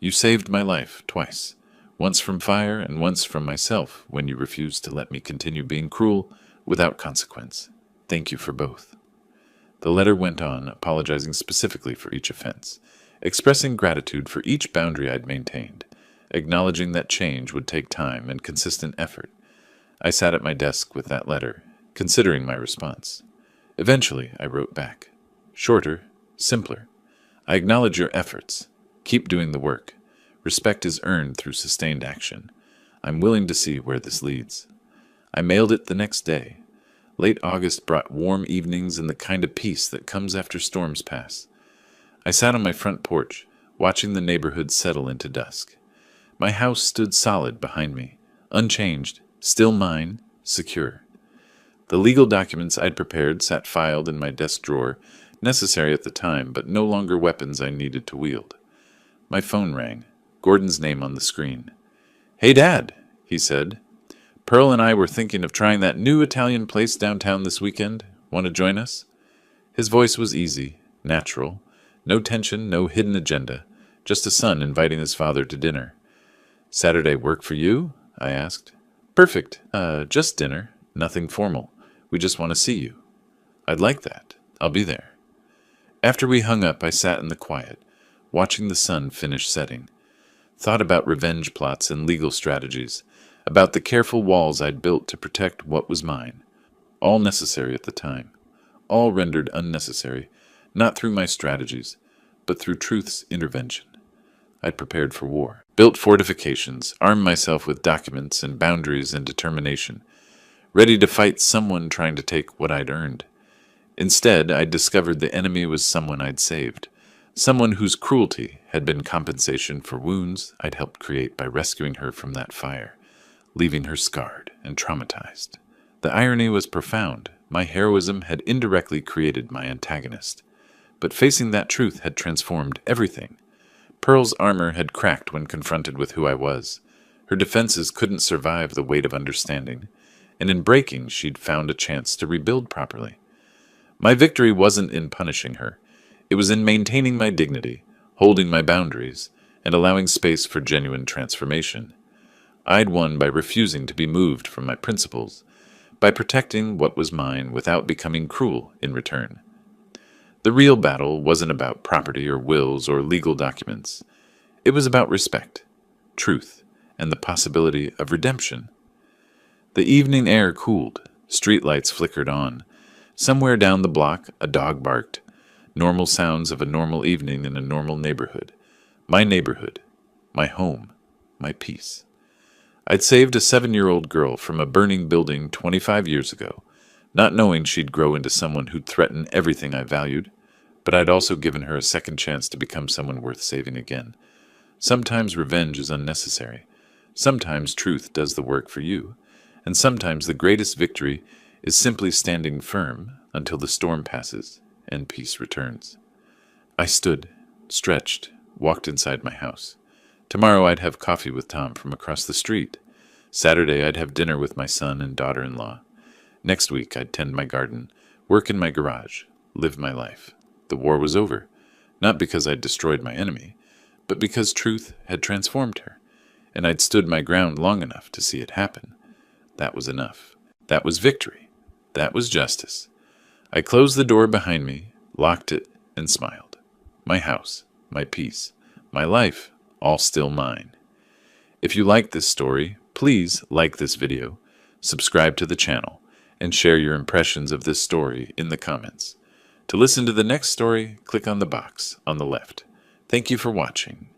A: You saved my life twice, once from fire and once from myself when you refused to let me continue being cruel without consequence. Thank you for both. The letter went on, apologizing specifically for each offense, expressing gratitude for each boundary I'd maintained, acknowledging that change would take time and consistent effort. I sat at my desk with that letter, considering my response. Eventually, I wrote back. Shorter, simpler. I acknowledge your efforts. Keep doing the work. Respect is earned through sustained action. I'm willing to see where this leads. I mailed it the next day. Late August brought warm evenings and the kind of peace that comes after storms pass. I sat on my front porch, watching the neighborhood settle into dusk. My house stood solid behind me, unchanged, still mine, secure. The legal documents I'd prepared sat filed in my desk drawer, necessary at the time, but no longer weapons I needed to wield. My phone rang, Gordon's name on the screen. Hey, Dad, he said. Pearl and I were thinking of trying that new Italian place downtown this weekend. Want to join us? His voice was easy, natural. No tension, no hidden agenda. Just a son inviting his father to dinner. Saturday work for you? I asked. Perfect. Just dinner. Nothing formal. We just want to see you. I'd like that. I'll be there. After we hung up, I sat in the quiet, watching the sun finish setting. Thought about revenge plots and legal strategies, about the careful walls I'd built to protect what was mine. All necessary at the time. All rendered unnecessary, not through my strategies, but through truth's intervention. I'd prepared for war, built fortifications, armed myself with documents and boundaries and determination, ready to fight someone trying to take what I'd earned. Instead, I'd discovered the enemy was someone I'd saved, someone whose cruelty had been compensation for wounds I'd helped create by rescuing her from that fire, leaving her scarred and traumatized. The irony was profound. My heroism had indirectly created my antagonist. But facing that truth had transformed everything. Pearl's armor had cracked when confronted with who I was. Her defenses couldn't survive the weight of understanding, and in breaking, she'd found a chance to rebuild properly. My victory wasn't in punishing her. It was in maintaining my dignity, holding my boundaries, and allowing space for genuine transformation. I'd won by refusing to be moved from my principles, by protecting what was mine without becoming cruel in return. The real battle wasn't about property or wills or legal documents. It was about respect, truth, and the possibility of redemption. The evening air cooled, streetlights flickered on. Somewhere down the block, a dog barked. Normal sounds of a normal evening in a normal neighborhood. My home, my peace. I'd saved a 7-year-old girl from a burning building 25 years ago, not knowing she'd grow into someone who'd threaten everything I valued, but I'd also given her a second chance to become someone worth saving again. Sometimes revenge is unnecessary. Sometimes truth does the work for you, and sometimes the greatest victory is simply standing firm until the storm passes and peace returns. I stood, stretched, walked inside my house. Tomorrow I'd have coffee with Tom from across the street. Saturday I'd have dinner with my son and daughter-in-law. Next week I'd tend my garden, work in my garage, live my life. The war was over, not because I'd destroyed my enemy, but because truth had transformed her, and I'd stood my ground long enough to see it happen. That was enough. That was victory. That was justice. I closed the door behind me, locked it, and smiled. my house, my peace, my life, all still mine. If you like this story, please like this video, subscribe to the channel, and share your impressions of this story in the comments. To listen to the next story, click on the box on the left. Thank you for watching.